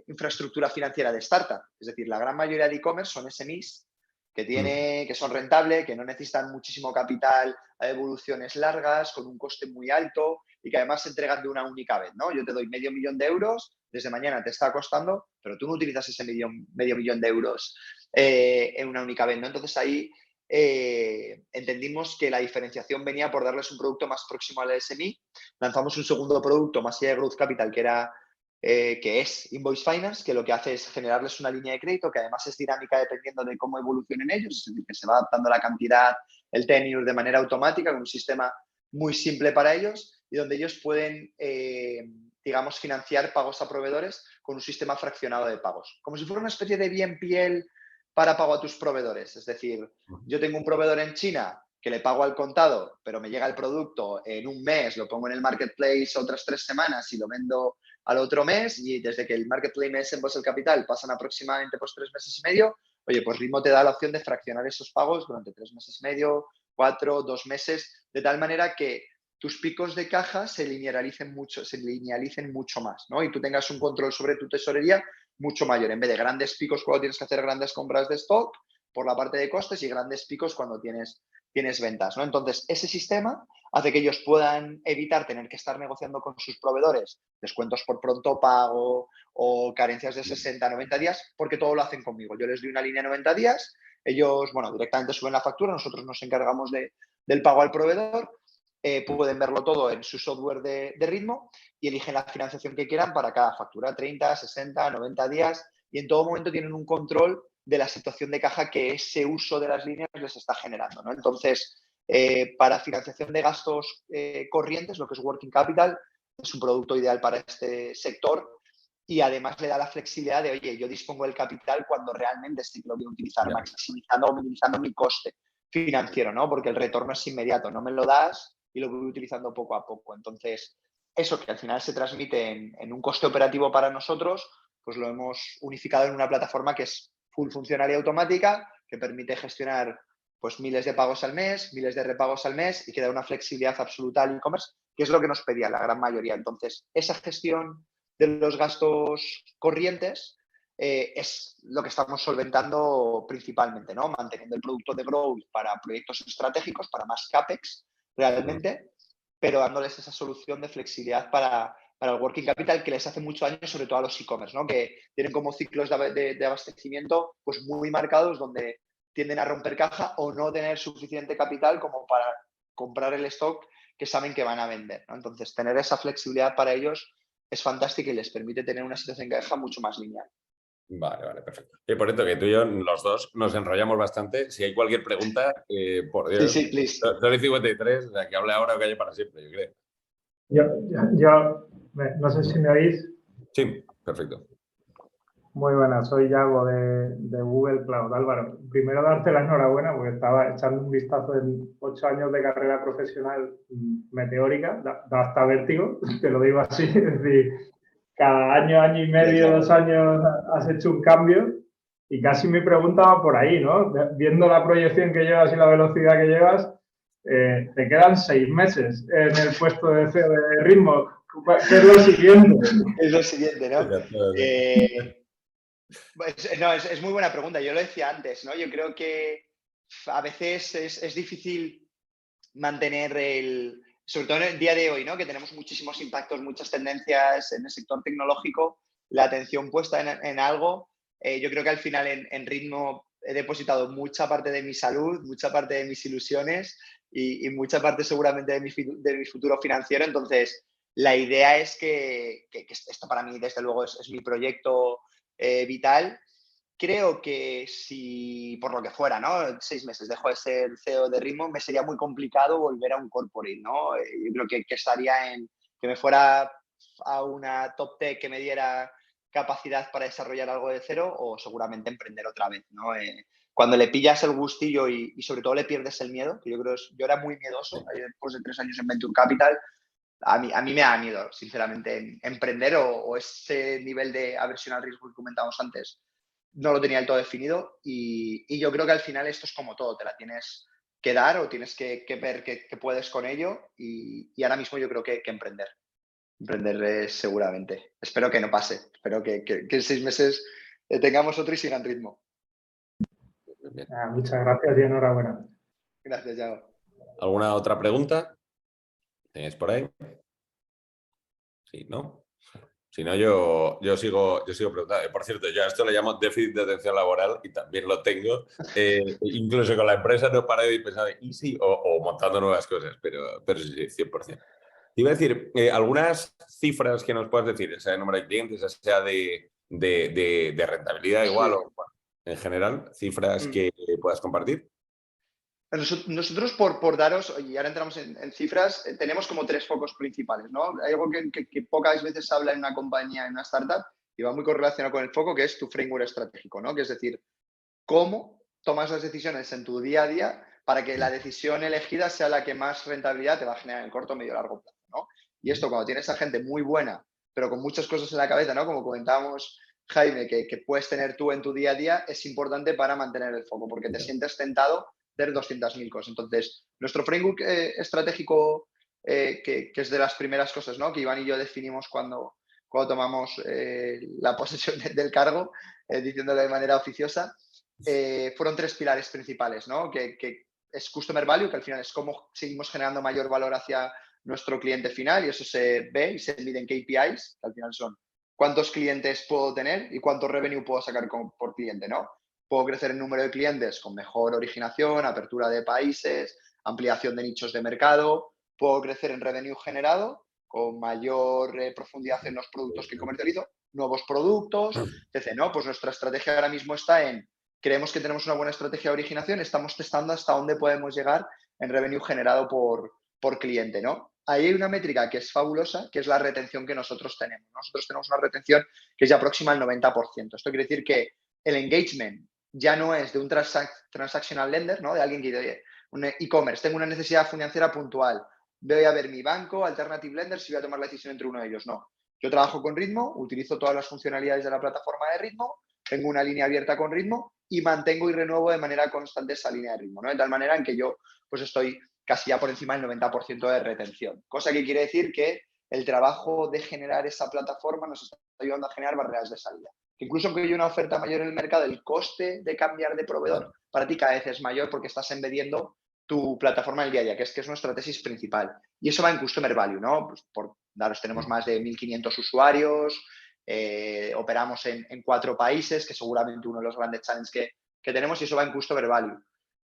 infraestructura financiera de startup. Es decir, la gran mayoría de e-commerce son SMEs que son rentables, que no necesitan muchísimo capital a evoluciones largas, con un coste muy alto y que además se entregan de una única vez, ¿no? Yo te doy $500,000, desde mañana te está costando, pero tú no utilizas ese medio millón de euros en una única vez, ¿no? Entonces ahí entendimos que la diferenciación venía por darles un producto más próximo al SMI. Lanzamos un segundo producto más allá de Growth Capital, que es Invoice Finance, que lo que hace es generarles una línea de crédito que además es dinámica dependiendo de cómo evolucionen ellos, es decir, que se va adaptando la cantidad, el tenure de manera automática, con un sistema muy simple para ellos y donde ellos pueden, digamos, financiar pagos a proveedores con un sistema fraccionado de pagos. Como si fuera una especie de BNPL para pago a tus proveedores. Es decir, yo tengo un proveedor en China que le pago al contado, pero me llega el producto en un mes, lo pongo en el marketplace otras 3 semanas y lo vendo al otro mes, y desde que el marketplace me desembolsa el capital pasan aproximadamente 3 meses y medio, oye, pues Ritmo te da la opción de fraccionar esos pagos durante 3 meses y medio, 4, 2 meses, de tal manera que tus picos de caja se linealicen mucho más, ¿no? Y tú tengas un control sobre tu tesorería mucho mayor, en vez de grandes picos cuando tienes que hacer grandes compras de stock por la parte de costes y grandes picos cuando tienes ventas, ¿no? Entonces, ese sistema hace que ellos puedan evitar tener que estar negociando con sus proveedores descuentos por pronto pago o carencias de 60, 90 días, porque todo lo hacen conmigo. Yo les doy una línea de 90 días, ellos, bueno, directamente suben la factura, nosotros nos encargamos del pago al proveedor, pueden verlo todo en su software de Ritmo y eligen la financiación que quieran para cada factura, 30, 60, 90 días, y en todo momento tienen un control de la situación de caja que ese uso de las líneas les está generando, ¿no? Entonces, para financiación de gastos corrientes, lo que es Working Capital, es un producto ideal para este sector y además le da la flexibilidad de, oye, yo dispongo del capital cuando realmente sí que lo voy a utilizar, maximizando o minimizando mi coste financiero, ¿no? Porque el retorno es inmediato, no me lo das y lo voy utilizando poco a poco. Entonces, eso que al final se transmite en un coste operativo para nosotros, pues lo hemos unificado en una plataforma que es full funcional y automática, que permite gestionar pues miles de pagos al mes, miles de repagos al mes y que da una flexibilidad absoluta al e-commerce, que es lo que nos pedía la gran mayoría. Entonces, esa gestión de los gastos corrientes es lo que estamos solventando principalmente, ¿no? Manteniendo el producto de Growth para proyectos estratégicos, para más CAPEX realmente, pero dándoles esa solución de flexibilidad para el working capital que les hace mucho daño, sobre todo a los e-commerce, ¿no? Que tienen como ciclos de abastecimiento pues muy marcados, donde tienden a romper caja o no tener suficiente capital como para comprar el stock que saben que van a vender, ¿no? Entonces, tener esa flexibilidad para ellos es fantástica y les permite tener una situación de caja mucho más lineal. Vale, perfecto. Y por cierto, que tú y yo, los dos, nos enrollamos bastante. Si hay cualquier pregunta, por Dios, Sí, please. soy 53, o sea, que hable ahora o que hable para siempre, yo creo. Yo no sé si me oís. Sí, perfecto. Muy buenas, soy Yago de Google Cloud. Álvaro, primero darte la enhorabuena porque estaba echando un vistazo en 8 años de carrera profesional meteórica, da hasta vértigo, te lo digo así, es decir, cada año y medio, 2 años has hecho un cambio y casi me preguntaba por ahí, ¿no? Viendo la proyección que llevas y la velocidad que llevas, te quedan 6 meses en el puesto de CEO de Ritmo. ¿Qué es lo siguiente? Es lo siguiente, ¿no? No, es muy buena pregunta. Yo lo decía antes, ¿no? Yo creo que a veces es difícil mantener sobre todo en el día de hoy, ¿no? Que tenemos muchísimos impactos, muchas tendencias en el sector tecnológico, la atención puesta en algo. Yo creo que al final en Ritmo he depositado mucha parte de mi salud, mucha parte de mis ilusiones y mucha parte seguramente de mi futuro financiero. Entonces, la idea es que esto para mí, desde luego, es mi proyecto vital. Creo que si, por lo que fuera, ¿no? 6 meses dejo de ser CEO de Ritmo, me sería muy complicado volver a un corporate, ¿no? Yo creo que estaría en que me fuera a una top tech que me diera capacidad para desarrollar algo de cero, o seguramente emprender otra vez, ¿no? Cuando le pillas el gustillo y sobre todo le pierdes el miedo, que yo creo yo era muy miedoso, después de 3 años en Venture Capital, a mí me da miedo, sinceramente, emprender o ese nivel de aversión al riesgo que comentábamos antes, no lo tenía del todo definido y yo creo que al final esto es como todo, te la tienes que dar o tienes que ver que puedes con ello y ahora mismo yo creo que emprender. Emprender seguramente. Espero que no pase. Espero que en 6 meses tengamos otro y sigan ritmo. Muchas gracias y enhorabuena. Gracias, Yago. ¿Alguna otra pregunta? ¿Tenéis por ahí? Sí, ¿no? Si no, yo sigo preguntando. Por cierto, yo a esto le llamo déficit de atención laboral y también lo tengo. Incluso con la empresa no paro de pensar en easy o montando nuevas cosas, pero sí, 100%. Te iba a decir, algunas cifras que nos puedas decir, sea de número de clientes, sea de rentabilidad igual, o bueno, en general, cifras que puedas compartir. Nosotros, por daros, y ahora entramos en cifras, tenemos como 3 focos principales, ¿no? Hay algo que pocas veces se habla en una compañía, en una startup, y va muy correlacionado con el foco, que es tu framework estratégico, ¿no? Que es decir, cómo tomas las decisiones en tu día a día para que la decisión elegida sea la que más rentabilidad te va a generar en el corto, medio y largo plazo, ¿no? Y esto, cuando tienes a gente muy buena, pero con muchas cosas en la cabeza, ¿no? Como comentábamos, Jaime, que puedes tener tú en tu día a día, es importante para mantener el foco, porque te sientes tentado de hacer 200.000 cosas. Entonces, nuestro framework estratégico, que es de las primeras cosas, ¿no? Que Iván y yo definimos cuando tomamos la posesión del cargo, diciéndolo de manera oficiosa, fueron 3 pilares principales, ¿no? Que es Customer Value, que al final es cómo seguimos generando mayor valor hacia nuestro cliente final, y eso se ve y se mide en KPIs, que al final son cuántos clientes puedo tener y cuánto revenue puedo sacar por cliente, ¿no? Puedo crecer el número de clientes con mejor originación, apertura de países, ampliación de nichos de mercado, puedo crecer en revenue generado con mayor profundidad en los productos que comercializo, nuevos productos, etc., ¿no? Pues nuestra estrategia ahora mismo está en creemos que tenemos una buena estrategia de originación, estamos testando hasta dónde podemos llegar en revenue generado por cliente, ¿no? Ahí hay una métrica que es fabulosa, que es la retención que nosotros tenemos. Nosotros tenemos una retención que es ya próxima al 90%. Esto quiere decir que el engagement ya no es de un transactional lender, ¿no? De alguien que dice, un e-commerce, tengo una necesidad financiera puntual, voy a ver mi banco, alternative lenders, y voy a tomar la decisión entre uno de ellos. No. Yo trabajo con Ritmo, utilizo todas las funcionalidades de la plataforma de Ritmo, tengo una línea abierta con Ritmo y mantengo y renuevo de manera constante esa línea de Ritmo, ¿no? De tal manera en que yo pues estoy casi ya por encima del 90% de retención. Cosa que quiere decir que el trabajo de generar esa plataforma nos está ayudando a generar barreras de salida. Que incluso aunque haya una oferta mayor en el mercado, el coste de cambiar de proveedor para ti cada vez es mayor porque estás embediendo tu plataforma del día a día, que es nuestra tesis principal. Y eso va en Customer Value, ¿no? Pues por daros, tenemos más de 1.500 usuarios, operamos en 4 países, que seguramente uno de los grandes challenges que tenemos, y eso va en Customer Value.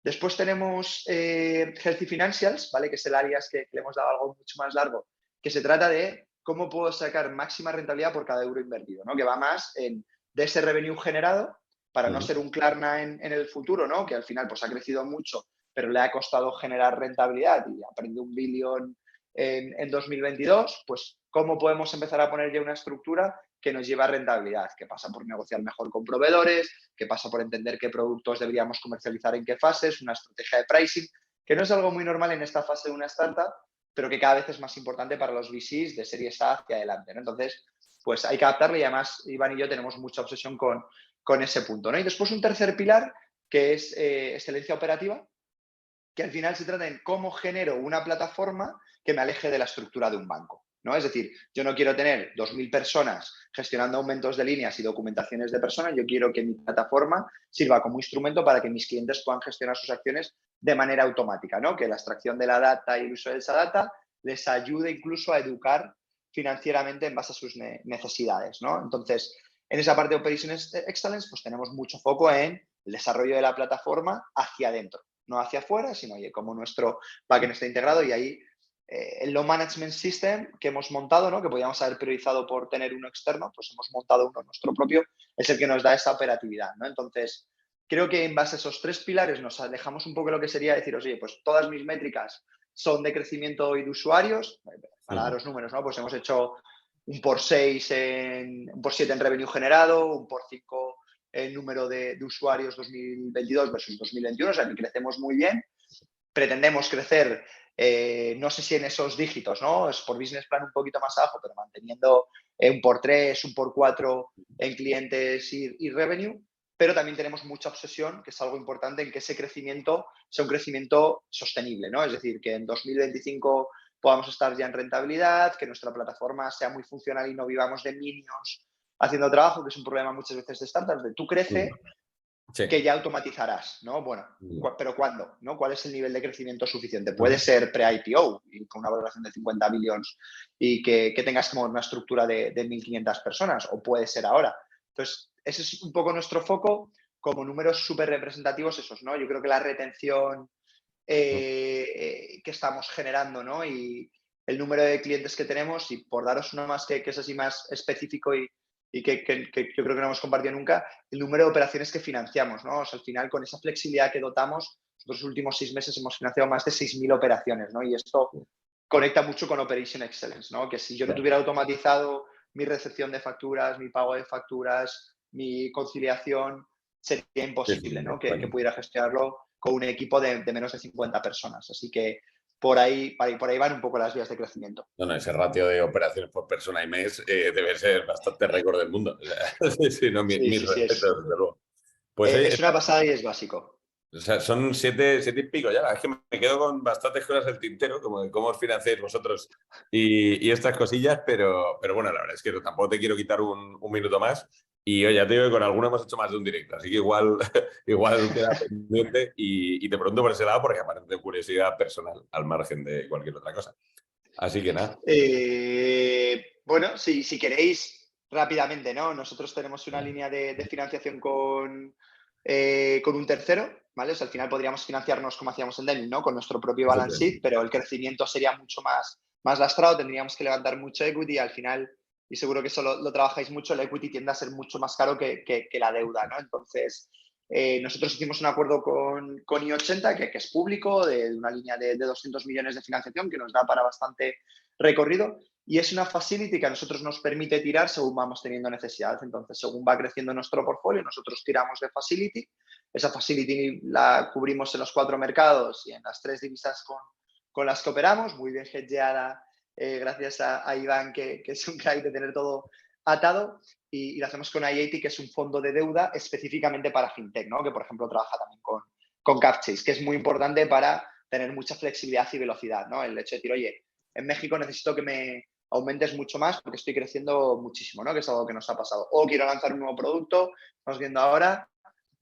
Después tenemos Healthy Financials, ¿vale? Que es el área que le hemos dado algo mucho más largo, que se trata de cómo puedo sacar máxima rentabilidad por cada euro invertido, ¿no? Que va más de ese revenue generado para no ser un Klarna en el futuro, ¿no? Que al final pues ha crecido mucho, pero le ha costado generar rentabilidad y ha perdido 1 billón en 2022, pues cómo podemos empezar a poner ya una estructura que nos lleva a rentabilidad, que pasa por negociar mejor con proveedores, que pasa por entender qué productos deberíamos comercializar en qué fases, una estrategia de pricing, que no es algo muy normal en esta fase de una startup, pero que cada vez es más importante para los VCs de series A hacia adelante, ¿no? Entonces, pues hay que adaptarle y además Iván y yo tenemos mucha obsesión con ese punto, ¿no? Y después un tercer pilar que es excelencia operativa, que al final se trata de cómo genero una plataforma que me aleje de la estructura de un banco, ¿no? Es decir, yo no quiero tener 2.000 personas gestionando aumentos de líneas y documentaciones de personas, yo quiero que mi plataforma sirva como instrumento para que mis clientes puedan gestionar sus acciones de manera automática, ¿no? Que la extracción de la data y el uso de esa data les ayude incluso a educar financieramente en base a sus necesidades, ¿no? Entonces, en esa parte de Operations Excellence, pues tenemos mucho foco en el desarrollo de la plataforma hacia adentro, no hacia afuera, sino oye, como nuestro backend está integrado y ahí el Loan Management System que hemos montado, ¿no? Que podíamos haber priorizado por tener uno externo, pues hemos montado uno nuestro propio, es el que nos da esa operatividad, ¿no? Entonces, creo que en base a esos 3 pilares nos alejamos un poco de lo que sería deciros, oye, pues todas mis métricas son de crecimiento y de usuarios, para daros números, ¿no? Pues hemos hecho un por 6, un por 7 en revenue generado, un por 5 en número de usuarios 2022 versus 2021, o sea que crecemos muy bien. Pretendemos crecer, no sé si en esos dígitos, ¿no? Es por business plan un poquito más abajo, pero manteniendo un por 3, un por 4 en clientes y revenue. Pero también tenemos mucha obsesión, que es algo importante, en que ese crecimiento sea un crecimiento sostenible, ¿no? Es decir, que en 2025 podamos estar ya en rentabilidad, que nuestra plataforma sea muy funcional y no vivamos de minions haciendo trabajo, que es un problema muchas veces de startups, de tú crece, que ya automatizarás, ¿no? Bueno, pero ¿cuándo? ¿No? ¿Cuál es el nivel de crecimiento suficiente? Puede ser pre-IPO, y con una valoración de 50 billones y que tengas como una estructura de 1.500 personas, o puede ser ahora. Entonces, ese es un poco nuestro foco, como números súper representativos esos, ¿no? Yo creo que la retención que estamos generando, ¿no? Y el número de clientes que tenemos, y por daros uno más que es así más específico y que yo creo que no hemos compartido nunca, el número de operaciones que financiamos, ¿no? O sea, al final, con esa flexibilidad que dotamos, los últimos 6 meses hemos financiado más de 6.000 operaciones, ¿no? Y esto conecta mucho con Operation Excellence, ¿no? Que si yo no tuviera automatizado mi recepción de facturas, mi pago de facturas, mi conciliación, sería imposible, ¿no? Que pudiera gestionarlo con un equipo de menos de 50 personas. Así que por ahí van un poco las vías de crecimiento. No, ese ratio de operaciones por persona y mes debe ser bastante récord del mundo. O sea, sí, no, mis respetos, desde luego. Pues, es una pasada y es básico. O sea, son 7 y pico ya. Es que me quedo con bastantes cosas del tintero, como de cómo os financiáis vosotros y estas cosillas, pero bueno, la verdad es que tampoco te quiero quitar un minuto más. Y oye, ya te digo que con alguno hemos hecho más de un directo, así que igual queda pendiente y te pregunto por ese lado porque aparte de curiosidad personal, al margen de cualquier otra cosa. Así que nada. Bueno, si queréis, rápidamente, ¿no? Nosotros tenemos una línea de financiación con un tercero, ¿vale? O sea, al final podríamos financiarnos como hacíamos en Denny, ¿no? Con nuestro propio balance sheet, pero el crecimiento sería mucho más lastrado, tendríamos que levantar mucho equity y al final, y seguro que eso lo trabajáis mucho, el equity tiende a ser mucho más caro que la deuda, ¿no? Entonces, nosotros hicimos un acuerdo con I80, que es público, de una línea de 200 millones de financiación que nos da para bastante recorrido y es una facility que a nosotros nos permite tirar según vamos teniendo necesidades. Entonces, según va creciendo nuestro portfolio, nosotros tiramos de facility. Esa facility la cubrimos en los 4 mercados y en las 3 divisas con las que operamos, muy bien hedgeada, gracias a Iván, que es un crack de tener todo atado. Y lo hacemos con I80, que es un fondo de deuda específicamente para fintech, ¿no? Que, por ejemplo, trabaja también con CapChase, que es muy importante para tener mucha flexibilidad y velocidad, ¿no? El hecho de decir, oye, en México necesito que me aumentes mucho más porque estoy creciendo muchísimo, ¿no? Que es algo que nos ha pasado. O quiero lanzar un nuevo producto, estamos viendo ahora,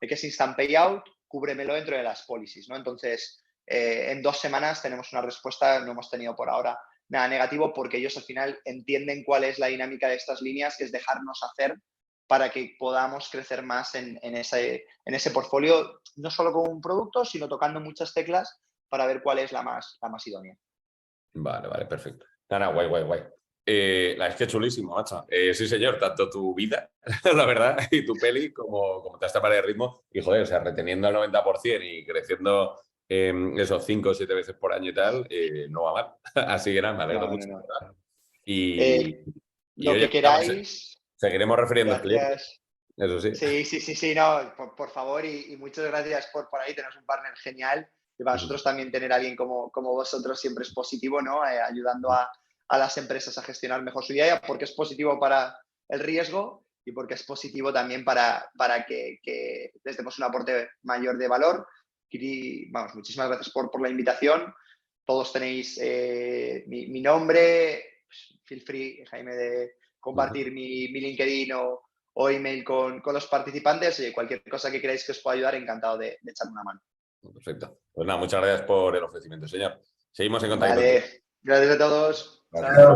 que es Instant Payout, cúbremelo dentro de las policies, ¿no? Entonces, en 2 semanas tenemos una respuesta, no hemos tenido por ahora nada negativo porque ellos al final entienden cuál es la dinámica de estas líneas, que es dejarnos hacer para que podamos crecer más en ese portfolio, no solo con un producto, sino tocando muchas teclas para ver cuál es la más idónea. Vale, perfecto. Nada, guay. La es que chulísimo, macho. Sí, señor, tanto tu vida, la verdad, y tu peli, como te has tapado de ritmo. Y joder, o sea, reteniendo el 90% y creciendo esos 5 o 7 veces por año y tal, no va mal. Así que nada, me alegro mucho. No. Y lo oye, que queráis. Seguiremos refiriendo a clientes. Eso sí. Sí, no, por favor, y muchas gracias por ahí, tenemos un partner genial. Y para nosotros también tener a alguien como vosotros siempre es positivo, ¿no? Ayudando a las empresas a gestionar mejor su día, porque es positivo para el riesgo y porque es positivo también para que les demos un aporte mayor de valor. Y, vamos, muchísimas gracias por la invitación. Todos tenéis mi nombre. Feel free, Jaime, de compartir mi LinkedIn o email con los participantes. Cualquier cosa que queráis que os pueda ayudar, encantado de echarme una mano. Perfecto. Pues nada, muchas gracias por el ofrecimiento, señor. Seguimos en contacto. Vale, gracias a todos. Gracias.